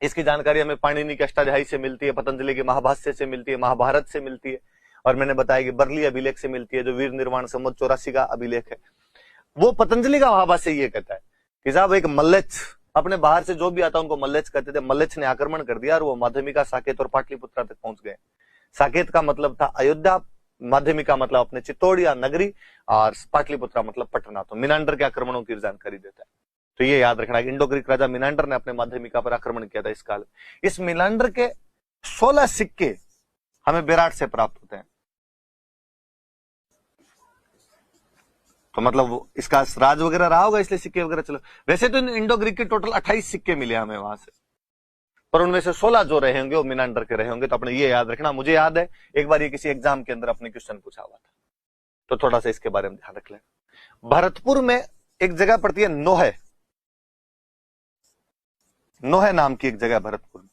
इसकी जानकारी हमें पाणिनि के अष्टाध्यायी से मिलती है, पतंजलि के महाभाष्य से मिलती है, महाभारत से मिलती है, और मैंने बताया कि बरली अभिलेख से मिलती है, जो वीर निर्वाण संवत 84 का अभिलेख है। वो पतंजलि का महाभाष्य ये कहता है कि साहब एक मल्लेच्छ, अपने बाहर से जो भी आता उनको मल्लेच्छ कहते थे, मल्लेच्छ ने आक्रमण कर दिया और वो माध्यमिका, साकेत और पाटलिपुत्रा तक पहुंच गए। साकेत का मतलब था अयोध्या, माध्यमिका मतलब अपने चित्तौड़ या नगरी, और पाटलिपुत्रा मतलब पटना। तो मिनांडर के आक्रमणों की जानकारी देता है। तो ये याद रखना, इंडो ग्रीक राजा मिनांडर ने अपने माध्यमिका पर आक्रमण किया था इस काल में। इस मिनांडर के 16 सिक्के हमें विराट से प्राप्त होते हैं। तो मतलब इसका राज वगैरह रहा होगा, इसलिए सिक्के वगैरह चलो। वैसे तो इंडो ग्रीक के टोटल 28 सिक्के मिले हमें वहां से, पर उनमें से 16 जो रहे होंगे वो मिनांडर के रहे होंगे। तो अपने ये याद रखना। मुझे याद है एक बार ये किसी एग्जाम के अंदर अपने क्वेश्चन पूछा हुआ था, तो थोड़ा सा इसके बारे में ध्यान रख लें। भरतपुर में एक जगह पड़ती है नोहे, नोहे नाम की एक जगह भरतपुर में।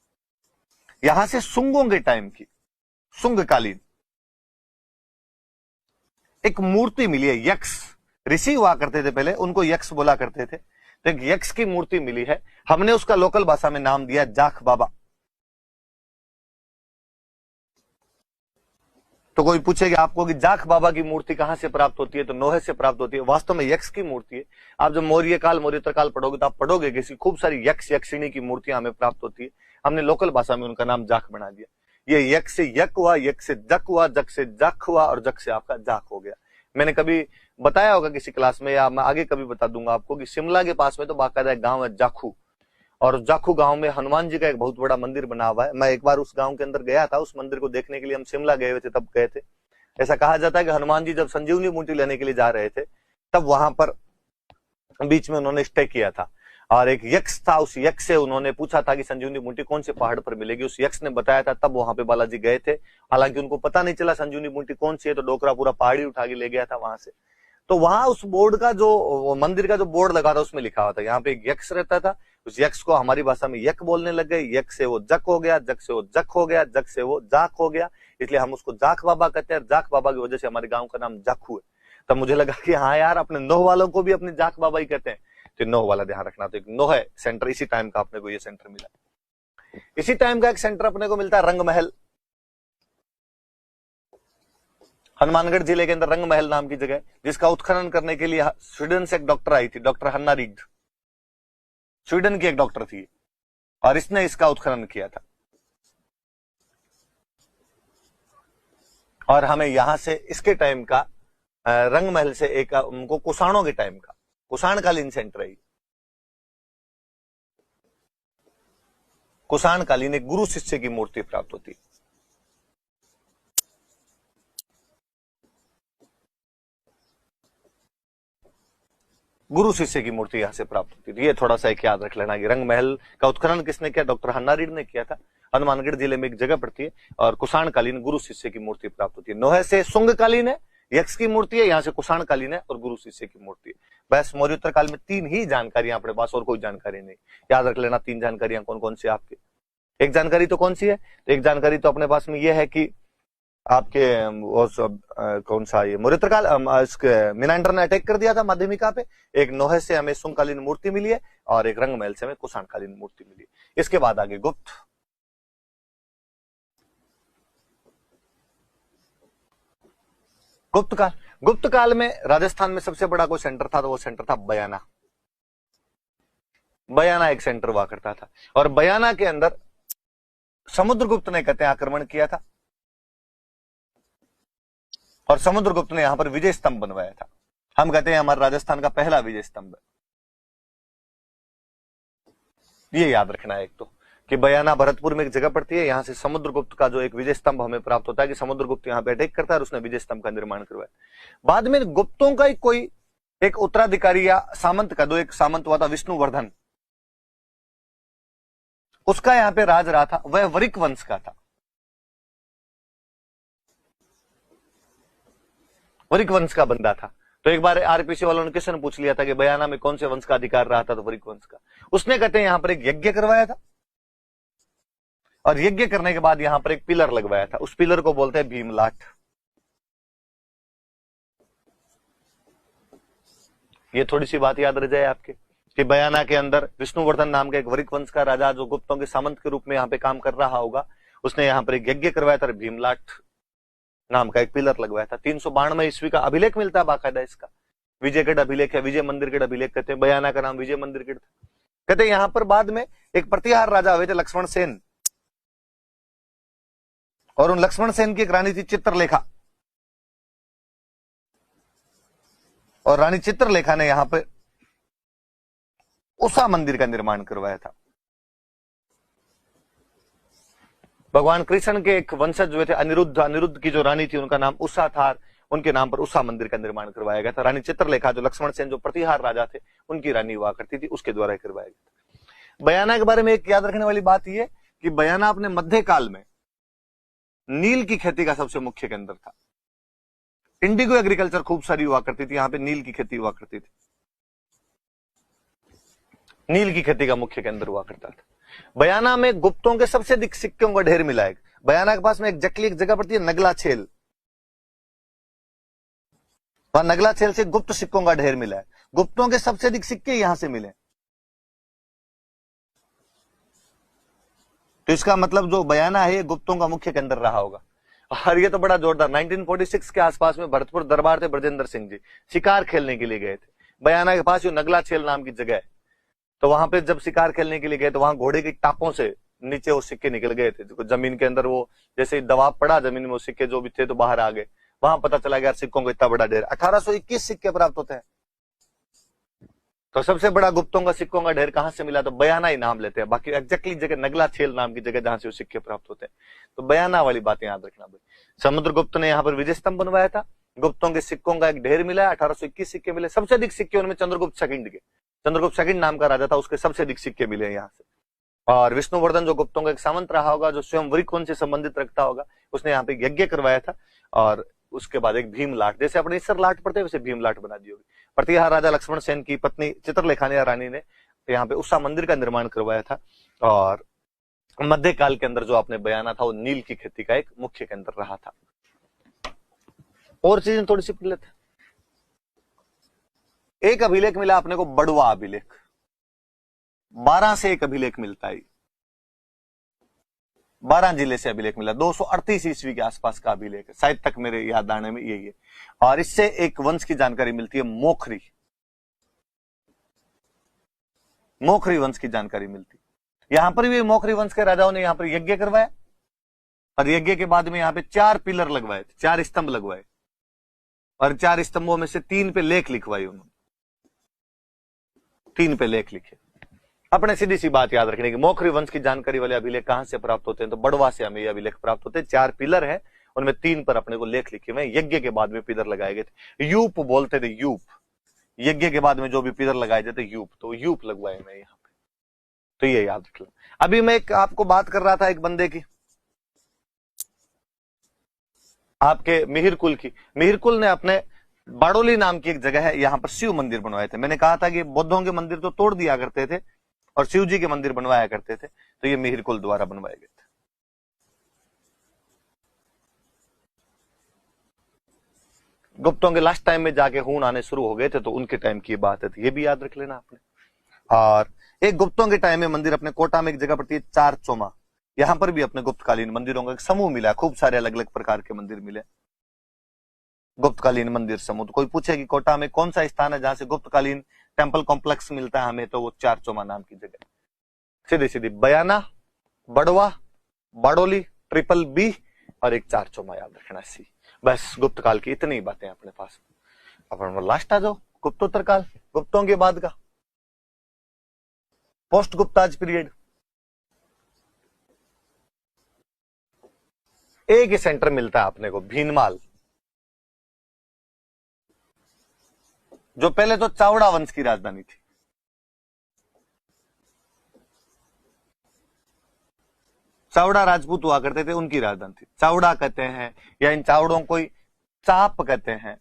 यहां से सुंगों के टाइम की, सुंगकालीन एक मूर्ति मिली है। यक्ष ऋषि हुआ करते थे पहले, उनको यक्ष बोला करते थे। तो एक यक्ष की मूर्ति मिली है, हमने उसका लोकल भाषा में नाम दिया जाख बाबा। तो कोई पूछेगा आपको कि जाख बाबा की मूर्ति कहां से प्राप्त होती है, तो नोहे से प्राप्त होती है। वास्तव में यक्ष की मूर्ति है। आप जब मौर्य काल, मौर्योत्तर काल पढ़ोगे तो आप पढ़ोगे कि खूब सारी यक्ष, यक्षिणी की मूर्तियां हमें प्राप्त होती है। हमने लोकल भाषा में उनका नाम जाख बना दिया। ये यक्ष से यक हुआ, यक से जक हुआ, जक से जक हुआ, और जक से आपका जाख हो गया। मैंने कभी बताया होगा किसी क्लास में, या मैं आगे कभी बता दूंगा आपको कि शिमला के पास में तो बाकायदा एक गांव है जाखू, और जाखू गांव में हनुमान जी का एक बहुत बड़ा मंदिर बना हुआ है। मैं एक बार उस गांव के अंदर गया था, उस मंदिर को देखने के लिए हम शिमला गए हुए थे, तब गए थे। ऐसा कहा जाता है कि हनुमान जी जब संजीवनी बूटी लेने के लिए जा रहे थे, तब वहां पर बीच में उन्होंने स्टे किया था, और एक यक्ष था। उस यक्ष से उन्होंने पूछा था कि संजीवनी बूटी कौन से पहाड़ पर मिलेगी। उस यक्ष ने बताया था, तब वहां पे बालाजी गए थे। हालांकि उनको पता नहीं चला संजीवनी बूटी कौन सी है, तो डोकरा पूरा पहाड़ी उठा के ले गया था वहां से। तो वहां उस बोर्ड का जो मंदिर का जो बोर्ड लगा था उसमें लिखा हुआ था यहाँ पे एक यक्ष रहता था। उस यक्ष को हमारी भाषा में यक बोलने लग गए। यक से वो जक हो गया, जक से वो जक हो गया, जक से वो जाक हो गया, इसलिए हम उसको जाक बाबा कहते हैं। जाक बाबा की वजह से हमारे गांव का नाम जाखू है। तब मुझे लगा कि हाँ यार, अपने नोह वालों को भी अपने जाक बाबा ही कहते हैं, तो नोह वाला ध्यान रखना। तो एक नोह है सेंटर, इसी टाइम का अपने को ये सेंटर मिला। इसी टाइम का एक सेंटर अपने को मिलता है रंग महल। हनुमानगढ़ जिले के अंदर रंग महल नाम की जगह, जिसका उत्खनन करने के लिए स्वीडन से एक डॉक्टर आई थी, डॉक्टर हन्ना रीड, स्वीडन की एक डॉक्टर थी, और इसने इसका उत्खनन किया था। और हमें यहां से इसके टाइम का रंग महल से एक उनको कुषाणों के टाइम का, कुषाणकालीन सेंटर है। कुषाणकालीन एक गुरु शिष्य की मूर्ति प्राप्त होती है। गुरु शिष्य की मूर्ति यहां से प्राप्त होती थी। ये थोड़ा सा एक याद रख लेना कि रंग महल का उत्खनन किसने किया, डॉक्टर हन्ना रीड ने किया था। हनुमानगढ़ जिले में एक जगह पड़ती है, और कुषाणकालीन गुरु शिष्य की मूर्ति प्राप्त होती है। नोहे से सुंगकालीन है, यक्ष की मूर्ति है, यहाँ से कुषाण कालीन है और गुरु शिष्य की मूर्ति है। बस मौर्योत्तर काल में 3 ही जानकारियां अपने पास, और कोई जानकारी नहीं। याद रख लेना 3 जानकारियां कौन कौन सी आपके। एक जानकारी तो कौन सी है, तो एक जानकारी तो अपने पास में यह है कि आपके वो सब कौन सा ये मौर्योत्तर काल मिनांडर ने अटैक कर दिया था माध्यमिका पे। एक नोहे से हमें शुंगकालीन मूर्ति मिली है और एक रंगमहल से हमें कुषाणकालीन मूर्ति मिली है। इसके बाद आगे गुप्त काल में राजस्थान में सबसे बड़ा कोई सेंटर था तो वो सेंटर था बयाना। बयाना एक सेंटर हुआ करता था और बयाना के अंदर समुद्रगुप्त ने कहते हैं आक्रमण किया था और समुद्रगुप्त ने यहां पर विजय स्तंभ बनवाया था। हम कहते हैं हमारे राजस्थान का पहला विजय स्तंभ है। ये याद रखना है एक तो कि बयाना भरतपुर में एक जगह पड़ती है, यहां से समुद्रगुप्त का जो एक विजय स्तंभ हमें प्राप्त होता है कि समुद्रगुप्त यहां पे अटैक करता है और उसने विजय स्तंभ का निर्माण करवाया। बाद में गुप्तों का कोई एक उत्तराधिकारी या सामंत का, दो एक सामंत हुआ था विष्णुवर्धन, उसका यहां पे राज रहा था, वह वरिक वंश का था। वरिक वंश का बंदा था। तो एक बार आरपीसी वालों ने किसी ने पूछ लिया था कि बयाना में कौन से वंश का अधिकार रहा था, तो वरिक वंश का। उसने कहते हैं यहां पर एक यज्ञ करवाया था और यज्ञ करने के बाद यहां पर एक पिलर लगवाया था, उस पिलर को बोलते हैं भीमलाट। ये थोड़ी सी बात याद रह जाए आपके कि बयाना के अंदर विष्णुवर्धन नाम का एक वरिक वंश का राजा जो गुप्तों के सामंत के रूप में यहां पे काम कर रहा होगा, उसने यहां पर एक यज्ञ करवाया था, भीमलाट नाम का एक पिलर लगवाया था। 392 ईस्वी का अभिलेख मिलता है बाकायदा इसका, विजयगढ़ अभिलेख है, विजय मंदिरगढ़ अभिलेख कहते हैं। बयाना का नाम विजय मंदिरगढ़ था। कहते हैं यहां पर बाद में एक प्रतिहार राजा हुए थे लक्ष्मण सेन, और उन लक्ष्मण सेन की एक रानी थी चित्रलेखा, और रानी चित्रलेखा ने यहां पर उषा मंदिर का निर्माण करवाया था। भगवान कृष्ण के एक वंशज हुए थे अनिरुद्ध की जो रानी थी उनका नाम उषा था, उनके नाम पर उषा मंदिर का निर्माण करवाया गया था। रानी चित्रलेखा जो लक्ष्मण सेन जो प्रतिहार राजा थे उनकी रानी हुआ करती थी, उसके द्वारा करवाया गया था। बयाना के बारे में एक याद रखने वाली बात यह कि बयाना अपने मध्यकाल में नील की खेती का सबसे मुख्य केंद्र था। इंडिगो एग्रीकल्चर खूब सारी हुआ करती थी, यहां पे नील की खेती हुआ करती थी, नील की खेती का मुख्य केंद्र हुआ करता था। बयाना में गुप्तों के सबसे अधिक सिक्कों का ढेर मिला है। बयाना के पास में एक जगह पड़ती है नगला छेल, वहां नगला छेल से गुप्त सिक्कों का ढेर मिला है। गुप्तों के सबसे अधिक सिक्के यहां से मिले, तो इसका मतलब जो बयाना है ये गुप्तों का मुख्य केंद्र रहा होगा। और ये तो बड़ा जोरदार, 1946 के आसपास में भरतपुर दरबार थे ब्रजेंद्र सिंह जी, शिकार खेलने के लिए गए थे। बयाना के पास जो नगला छेल नाम की जगह है, तो वहां पे जब शिकार खेलने के लिए गए तो वहां घोड़े की टापों से नीचे वो सिक्के निकल गए थे, जमीन के अंदर वो जैसे ही दबाव पड़ा जमीन में वो सिक्के जो भी थे तो बाहर आ गए। वहां पता चला गया सिक्कों का इतना बड़ा ढेर, 1821 सिक्के प्राप्त होते हैं। तो सबसे बड़ा गुप्तों का सिक्कों का ढेर कहां से मिला, तो बयाना ही नाम लेते हैं। बाकी एग्जैक्टली जगह नगला छेल नाम की जगह जहां से वो सिक्के प्राप्त होते हैं। तो बयाना वाली बातें याद रखना भाई। समुद्रगुप्त ने यहाँ पर विजय स्तंभ बनवाया था, गुप्तों के सिक्कों का एक ढेर मिला है, 1821 सिक्के मिले। सबसे अधिक सिक्के उनमें चंद्रगुप्त सेकंड के, चंद्रगुप्त सेकंड नाम का राजा था, उसके सबसे अधिक सिक्के मिले यहाँ से। और विष्णुवर्धन जो गुप्तों का एक सामंत रहा होगा, जो स्वयं वरिक वंश से संबंधित रखता होगा, उसने यहाँ पे यज्ञ करवाया था। और उसके बाद एक भीमलाट, जैसे अपने ईसर लाट पड़ते हैं वैसे भीमलाट बना दी होगी। प्रतिहार राजा लक्ष्मण सेन की पत्नी चित्रलेखा ने या रानी ने यहाँ पे उषा मंदिर का निर्माण करवाया था। और मध्यकाल के अंदर जो आपने बयाना था वो नील की खेती का एक मुख्य केंद्र रहा था। और चीजें थोड़ी सी पढ़ लेते। एक अभिलेख मिला अपने को, बड़वा अभिलेख, 12 से एक अभिलेख मिलता है, 12 जिले से अभिलेख मिला, 238 ईस्वी के आसपास का अभिलेख है, शायद तक मेरे याद आने में यही है। और इससे एक वंश की जानकारी मिलती है, मोखरी, मोखरी वंश की जानकारी मिलती है। यहां पर भी मोखरी वंश के राजाओं ने यहां पर यज्ञ करवाया और यज्ञ के बाद में यहां पे 4 पिलर लगवाए थे, 4 स्तंभ लगवाए, और 4 स्तंभों में से 3 पे लेख लिखवाए उन्होंने, 3 पे लेख लिखे। अपने सीधी सी बात याद रखने की, मोखरी वंश की जानकारी वाले अभिलेख कहां से प्राप्त होते हैं, तो बड़वा से हमें ये अभिलेख प्राप्त होते हैं। 4 पिलर है, उनमें 3 पर अपने को लेख लिखे हुए। यज्ञ के बाद में पिलर लगाए गए थे, यूप बोलते थे, यूप, यज्ञ के बाद में जो भी पिलर लगाए जाते यूप, तो यूप लगवाए मैं यहाँ पे, तो ये याद रख लो। अभी मैं आपको बात कर रहा था एक बंदे की, आपके मिहिर कुल की। मिहिर कुल ने अपने बाड़ोली नाम की एक जगह है, यहाँ पर शिव मंदिर बनवाए थे। मैंने कहा था कि बौद्धों के मंदिर तो तोड़ दिया करते थे और शिव जी के मंदिर बनवाया करते थे, तो ये मिहिर कुल द्वारा बनवाए गए थे। गुप्तों के लास्ट टाइम में जाके खून आने शुरू हो गए थे, तो उनके टाइम की बात है, तो ये भी याद रख लेना आपने। और एक गुप्तों के टाइम में मंदिर अपने कोटा में एक जगह पड़ती है चार चोमा, यहां पर भी अपने गुप्तकालीन मंदिरों का एक समूह मिला, खूब सारे अलग अलग प्रकार के मंदिर मिले, गुप्तकालीन मंदिर समूह। तो कोई पूछे कि कोटा में कौन सा स्थान है जहां से गुप्तकालीन टेम्पल कॉम्प्लेक्स मिलता है हमें, तो वो चार चोमा नाम की जगह। सीधी सीधी बयाना, बड़वा, बाड़ोली, ट्रिपल बी और एक चार चोमा याद रखना सी। बस गुप्त काल की इतनी बातें अपने पास। अपन लास्ट आ जाओ, गुप्तोत्तर काल, गुप्तों के बाद का पोस्ट गुप्ताज पीरियड। एक ही सेंटर मिलता है अपने को, भीनमाल, जो पहले तो चावड़ा वंश की राजधानी थी। चावड़ा राजपूत हुआ करते थे, उनकी राजधानी थी। चावड़ा कहते हैं, या इन चावड़ों को चाप कहते हैं,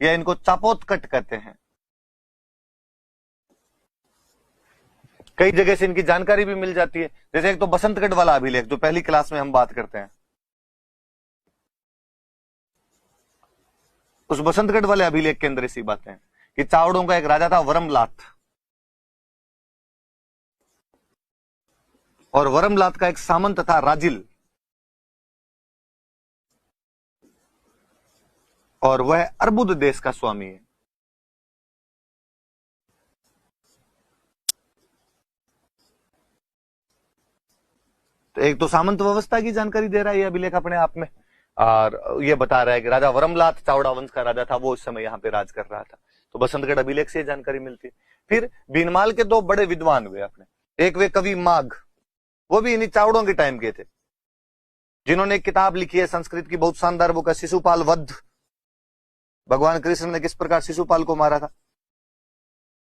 या इनको चापोतकट कहते हैं। कई जगह से इनकी जानकारी भी मिल जाती है, जैसे एक तो बसंतगढ़ वाला अभिलेख जो पहली क्लास में हम बात करते हैं, उस बसंतगढ़ वाले अभिलेख के अंदर ऐसी बातें हैं कि चावड़ों का एक राजा था वरमलात, और वरमलात का एक सामंत था राजिल, और वह अर्बुद देश का स्वामी है। तो एक तो सामंत व्यवस्था की जानकारी दे रहा है ये अभिलेख अपने आप में, और ये बता रहा है कि राजा वरमलात चावड़ा वंश का राजा था, वो उस समय यहाँ पे राज कर रहा था। तो बसंतगढ़ अभिलेख से जानकारी मिलती है। फिर भीनमाल के दो बड़े विद्वान हुए अपने, एक वे कवि माघ, वो भी इन्हीं चावड़ों के टाइम के थे, जिन्होंने एक किताब लिखी है संस्कृत की, बहुत शानदार बुक है, शिशुपाल वध, भगवान कृष्ण ने किस प्रकार शिशुपाल को मारा था।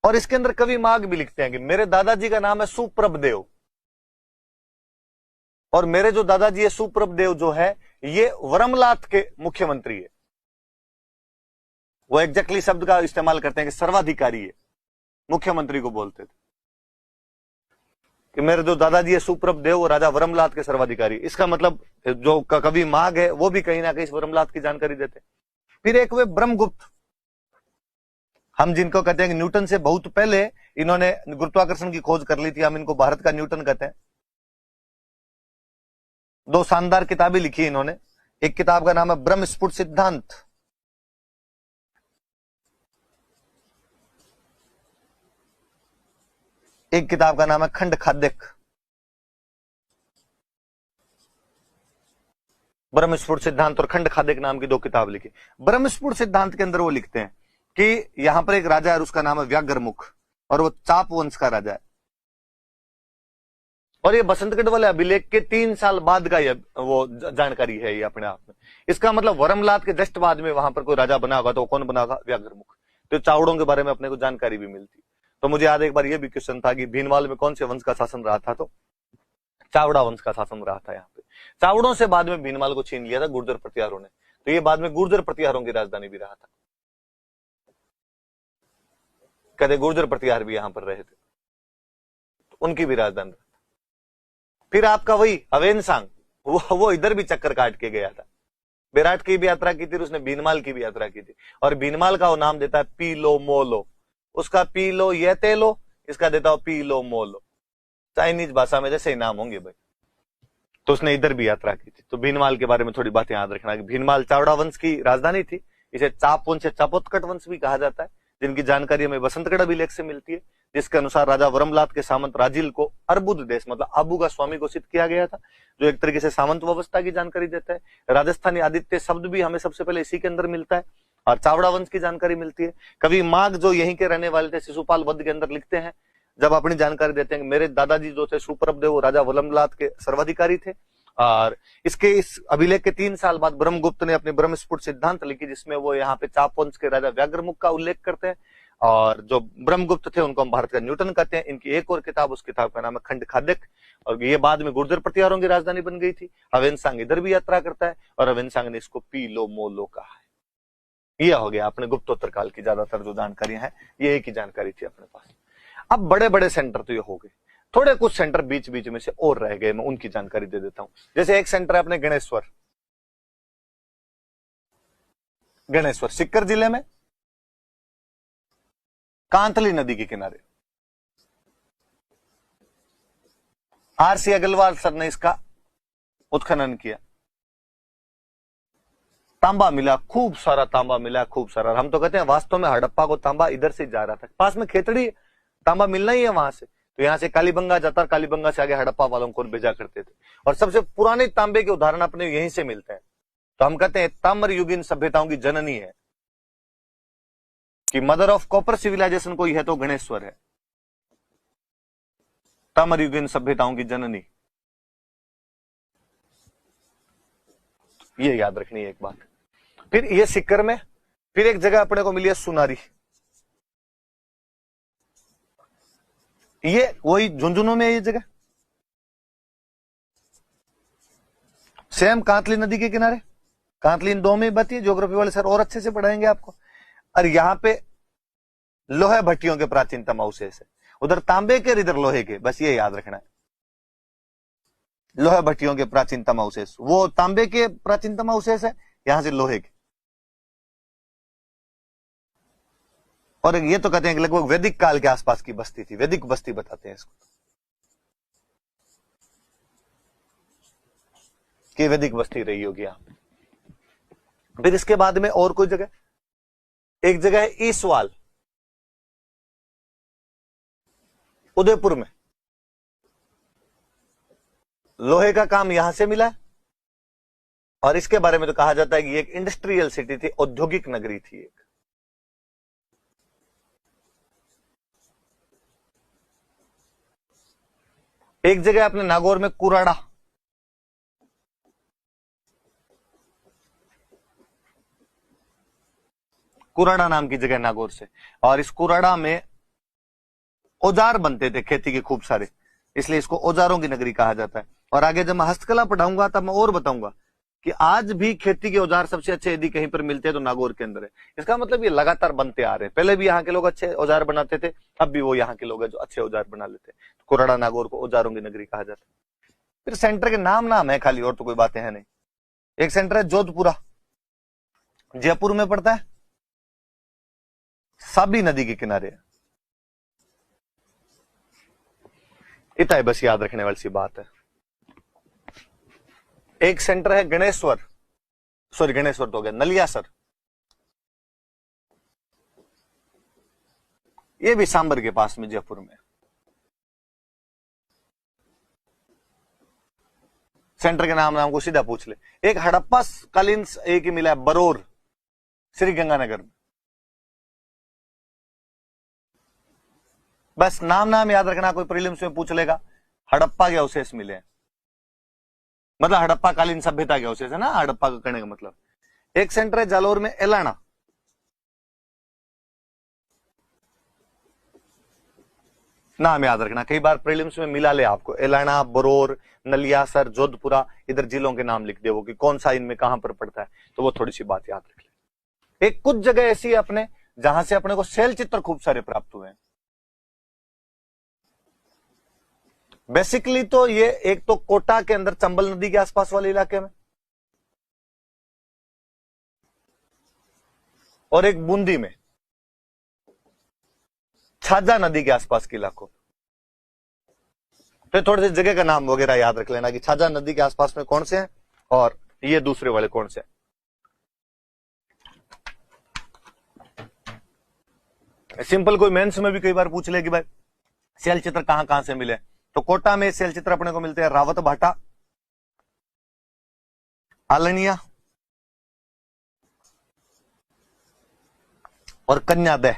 और इसके अंदर कवि माघ भी लिखते हैं कि मेरे दादाजी का नाम है सुप्रभदेव, और मेरे जो दादाजी है सुप्रभदेव जो है, ये वरमलात के मुख्यमंत्री है। वो एग्जैक्टली शब्द का इस्तेमाल करते हैं कि सर्वाधिकारी है, मुख्यमंत्री को बोलते थे कि मेरे जो दादाजी है सुप्रभदेव, वो राजा वरमलात के सर्वाधिकारी। इसका मतलब जो कवि माघ है वो भी कहीं ना कहीं वरमलात की जानकारी देते। फिर एक वे ब्रह्मगुप्त, हम जिनको कहते हैं कि न्यूटन से बहुत पहले इन्होंने गुरुत्वाकर्षण की खोज कर ली थी, हम इनको भारत का न्यूटन कहते हैं। दो शानदार किताबें लिखी इन्होंने, एक किताब का नाम है ब्रह्म स्फुट सिद्धांत, एक किताब का नाम है खंड खाद्यक। ब्रह्मस्फुट सिद्धांत और खंड खाद्यक नाम की दो किताब लिखी। ब्रह्मस्फुट सिद्धांत के अंदर वो लिखते हैं कि यहां पर एक राजा है, उसका नाम है व्याघ्रमुख, और वो चाप वंश का राजा है। और ये बसंतगढ़ वाले अभिलेख के 3 साल बाद का वो जानकारी है ये अपने आप में। इसका मतलब वरमलात के जस्ट बाद में वहां पर कोई राजा बना होगा, तो कौन बना होगा? व्याघ्रमुख। तो चावड़ों के बारे में अपने को जानकारी भी मिलती। तो मुझे याद एक बार ये भी क्वेश्चन था कि भीनमाल में कौन से वंश का शासन रहा था, तो चावड़ा वंश का शासन रहा था यहाँ पे। चावड़ों से बाद में भीनमाल को छीन लिया था गुर्जर प्रतिहारों ने, तो ये बाद में गुर्जर प्रतिहारों की राजधानी भी रहा था। कहते गुर्जर प्रतिहार भी यहां पर रहे थे, तो उनकी भी राजधानी। फिर आपका वही अवेनसांग, वो इधर भी चक्कर काट के गया था। विराट की भी यात्रा की थी, उसने भीनमाल की भी यात्रा की थी, और भीनमाल का वो नाम देता है पीलो मोलो। उसका पीलो ये तेलो, इसका देता हो पीलो मोलो। चाइनीज भाषा में जैसे ही नाम होंगे भाई। तो उसने इधर भी यात्रा की थी। तो भीनमाल के बारे में थोड़ी बातें याद रखना कि भीनमाल चावड़ा वंश की राजधानी थी। इसे चाप वंश या चापोत्कट वंश भी कहा जाता है, जिनकी जानकारी हमें बसंतगढ़ अभिलेख से मिलती है, जिसके अनुसार राजा वरमलात के सामंत राजिल को अर्बुद देश मतलब आबू का स्वामी घोषित किया गया था, जो एक तरीके से सामंत व्यवस्था की जानकारी देता है। राजस्थानी आदित्य शब्द भी हमें सबसे पहले इसी के अंदर मिलता है, और चावड़ा वंश की जानकारी मिलती है। कवि माघ जो यहीं के रहने वाले थे, शिशुपाल वध के अंदर लिखते हैं, जब अपनी जानकारी देते हैं कि मेरे दादाजी जो थे सुप्रभदेव, वो राजा वरमलात के सर्वाधिकारी थे। और इस अभिलेख के 3 साल बाद ब्रह्मगुप्त ने अपने ब्रह्मस्फुट सिद्धांत लिखी, जिसमें वो यहाँ पे चाप वंश के राजा व्याघ्रमुख का उल्लेख करते हैं। और जो ब्रह्मगुप्त थे उनको हम भारत का न्यूटन कहते हैं। इनकी एक और किताब, उस किताब का नाम है खंड खाद्यक, और ये बाद में गुर्जर प्रतिहारों की राजधानी बन गई थी। हवेनसांग इधर भी यात्रा करता है और हवेनसांग ने इसको पीलो मोलो कहा है। यह हो गया अपने गुप्तोत्तर काल की ज्यादातर जो जानकारियां हैं, ये एक ही जानकारी थी अपने पास। अब बड़े बड़े सेंटर तो ये हो गए, थोड़े कुछ सेंटर बीच बीच में से और रह गए, मैं उनकी जानकारी दे देता हूं। जैसे एक सेंटर है अपने गणेश्वर, गणेश्वर सीकर जिले में, कांतली नदी के किनारे। आरसी अग्रवाल सर ने इसका उत्खनन किया, तांबा मिला, खूब सारा तांबा मिला, खूब सारा। हम तो कहते हैं वास्तव में हड़प्पा को तांबा इधर से जा रहा था, पास में खेतड़ी, तांबा मिलना ही है वहां से, तो यहां से कालीबंगा जाता, कालीबंगा से आगे हड़प्पा वालों को भेजा करते थे। और सबसे पुराने तांबे के उदाहरण अपने यहीं से मिलते हैं। तो हम कहते हैं ताम्र युगीन सभ्यताओं की जननी है, कि मदर ऑफ कॉपर सिविलाइजेशन कोई है तो गणेश्वर है, ताम्र युगीन सभ्यताओं की जननी। ये याद रखनी है एक बात। फिर ये सीकर में, फिर एक जगह अपने को मिली है सुनारी, ये वही झुंझुनू में है ये जगह, सेम कांतली नदी के किनारे। कांतली इन दो में बती है, ज्योग्राफी वाले सर और अच्छे से पढ़ाएंगे आपको। और यहां पे लोहे भट्टियों के प्राचीनतम अवशेष है, उधर तांबे के, इधर लोहे के, बस ये याद रखना है। लोहे भट्टियों के प्राचीनतम अवशेष, वो तांबे के प्राचीनतम अवशेष है, यहां से लोहे के। और ये तो कहते हैं कि लगभग वैदिक काल के आसपास की बस्ती थी, वैदिक बस्ती बताते हैं इसको, कि वैदिक बस्ती रही होगी यहां पे। फिर इसके बाद में और कोई जगह, एक जगह है ईसवाल, उदयपुर में, लोहे का काम यहां से मिला है। और इसके बारे में तो कहा जाता है कि एक इंडस्ट्रियल सिटी थी, औद्योगिक नगरी थी एक। एक जगह अपने नागौर में कुराड़ा, कुराड़ा नाम की जगह नागौर से, और इस कुराड़ा में औजार बनते थे खेती के खूब सारे, इसलिए इसको औजारों की नगरी कहा जाता है। और आगे जब मैं हस्तकला पढ़ाऊंगा तब मैं और बताऊंगा कि आज भी खेती के औजार सबसे अच्छे यदि कहीं पर मिलते हैं तो नागौर के अंदर है। इसका मतलब ये लगातार बनते आ रहे हैं, पहले भी यहाँ के लोग अच्छे औजार बनाते थे, अब भी वो यहाँ के लोग हैं जो अच्छे औजार बना लेते हैं। तो कुराड़ा नागौर को औजारों की नगरी कहा जाता है। फिर सेंटर के नाम है खाली, और तो कोई बातें है नहीं। एक सेंटर है जोधपुरा, जयपुर में पड़ता है, साबी नदी के किनारे है। इतना है बस याद रखने वाली सी बात है। एक सेंटर है गणेश्वर, सॉरी गणेश्वर तो हो गया, नलियासर, ये भी सांबर के पास में जयपुर में। सेंटर के नाम को सीधा पूछ ले। एक हड़प्पा कालीन एक ही मिला है बरोर, श्री गंगानगर में। बस नाम याद रखना, कोई प्रीलिम्स में पूछ लेगा। हड़प्पा के अवशेष मिले हैं, मतलब हड़प्पा कालीन सभ्यता के अवशेष है ना, हड़प्पा का कहने का मतलब। एक सेंटर है जालोर में एलाना, नाम याद रखना, कई बार प्रीलिम्स में मिला ले आपको, एलाना, बरोर, नलियासर, जोधपुरा, इधर जिलों के नाम लिख दे वो कि कौन सा इनमें कहां पर पड़ता है, तो वो थोड़ी सी बात याद रख ले। एक कुछ जगह ऐसी है अपने जहां से अपने को शैल चित्र खूब सारे प्राप्त हुए हैं। बेसिकली तो ये एक तो कोटा के अंदर चंबल नदी के आसपास वाले इलाके में, और एक बूंदी में छाजा नदी के आसपास के इलाकों। फिर थोड़े से जगह का नाम वगैरह याद रख लेना कि छाजा नदी के आसपास में कौन से हैं और ये दूसरे वाले कौन से हैं। सिंपल कोई मेंस में भी कई बार पूछ ले कि भाई शैल चित्र कहां कहां से मिले, तो कोटा में शैल चित्र अपने को मिलते हैं रावत भाटा, आलनिया और कन्यादह,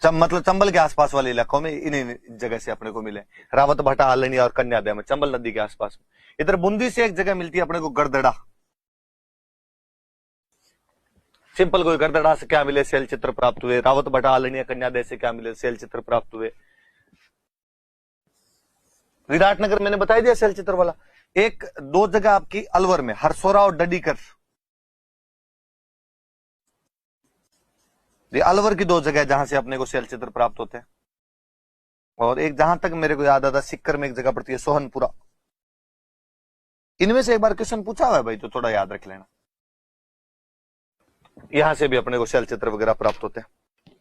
मतलब चंबल के आसपास वाले इलाकों में इन्हीं जगह से अपने को मिले। रावत भाटा, आलनिया और कन्यादह में, चंबल नदी के आसपास में। इधर बूंदी से एक जगह मिलती है अपने को गड़दड़ा, सिंपल कोई गरदड़ा से क्या मिले, शैल चित्र प्राप्त हुए। रावत भट्टा आलनिया कन्यादेश से क्या मिले, शैल चित्र प्राप्त हुए। विराटनगर मैंने बता दिया शैल चित्र वाला। एक दो जगह आपकी अलवर में, हरसोरा और डडीकर, ये अलवर की दो जगह जहां से अपने को शैल चित्र प्राप्त होते हैं। और एक जहां तक मेरे को याद आता, सिक्कर में एक जगह पड़ती है सोहनपुरा। इनमें से एक बार क्वेश्चन पूछा हुआ है भाई, तो थोड़ा याद रख लेना। यहां से भी अपने को शैल चित्र वगैरह प्राप्त होते हैं।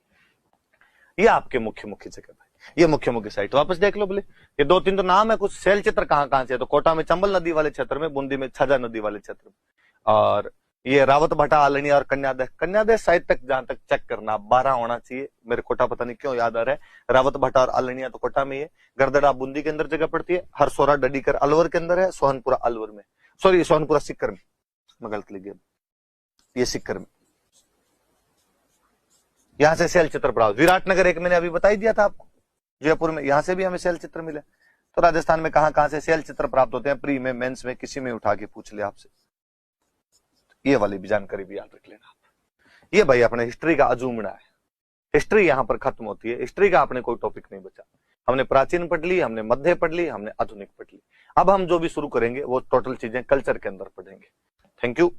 ये आपके मुख्य मुख्य जगह भाई, ये मुख्य मुख्य साइट वापस देख लो बोले। ये दो तीन तो नाम है, कुछ शैल चित्र कहां कहां से, तो कोटा में चंबल नदी वाले क्षेत्र में, बूंदी में छजा नदी वाले क्षेत्र में, और ये रावत भट्टा आलनी और कन्यादेश। कन्यादेश साइड तक जहां तक चेक करना, 12 होना चाहिए। मेरे कोटा पता नहीं क्यों याद आ रहा है। रावत भट्टा और आलनिया तो कोटा में ही है। गरदड़ा बूंदी के अंदर जगह पड़ती है। हरसोरा डडीकर अलवर के अंदर है। सोहनपुरा अलवर में, सॉरी सोहनपुरा सिक्कर में, मैं गलत लिख गया, ये सिक्कर में। यहां से शैल चित्र प्राप्त। विराटनगर एक मैंने अभी बता ही दिया था आपको, जयपुर में, यहां से भी हमें शैल चित्र मिले। तो राजस्थान में कहां कहां से शैल चित्र प्राप्त होते हैं, प्री में, मेंस में, किसी में उठा के पूछ ले आपसे, ये वाली भी जानकारी भी याद रख लेना आप। ये भाई अपने हिस्ट्री का अजूमड़ा है। हिस्ट्री यहां पर खत्म होती है। हिस्ट्री का अपने कोई टॉपिक नहीं बचा। हमने प्राचीन पढ़ ली, हमने मध्य पढ़ ली, हमने आधुनिक पढ़ ली। अब हम जो भी शुरू करेंगे वो टोटल चीजें कल्चर के अंदर पढ़ेंगे। Thank you.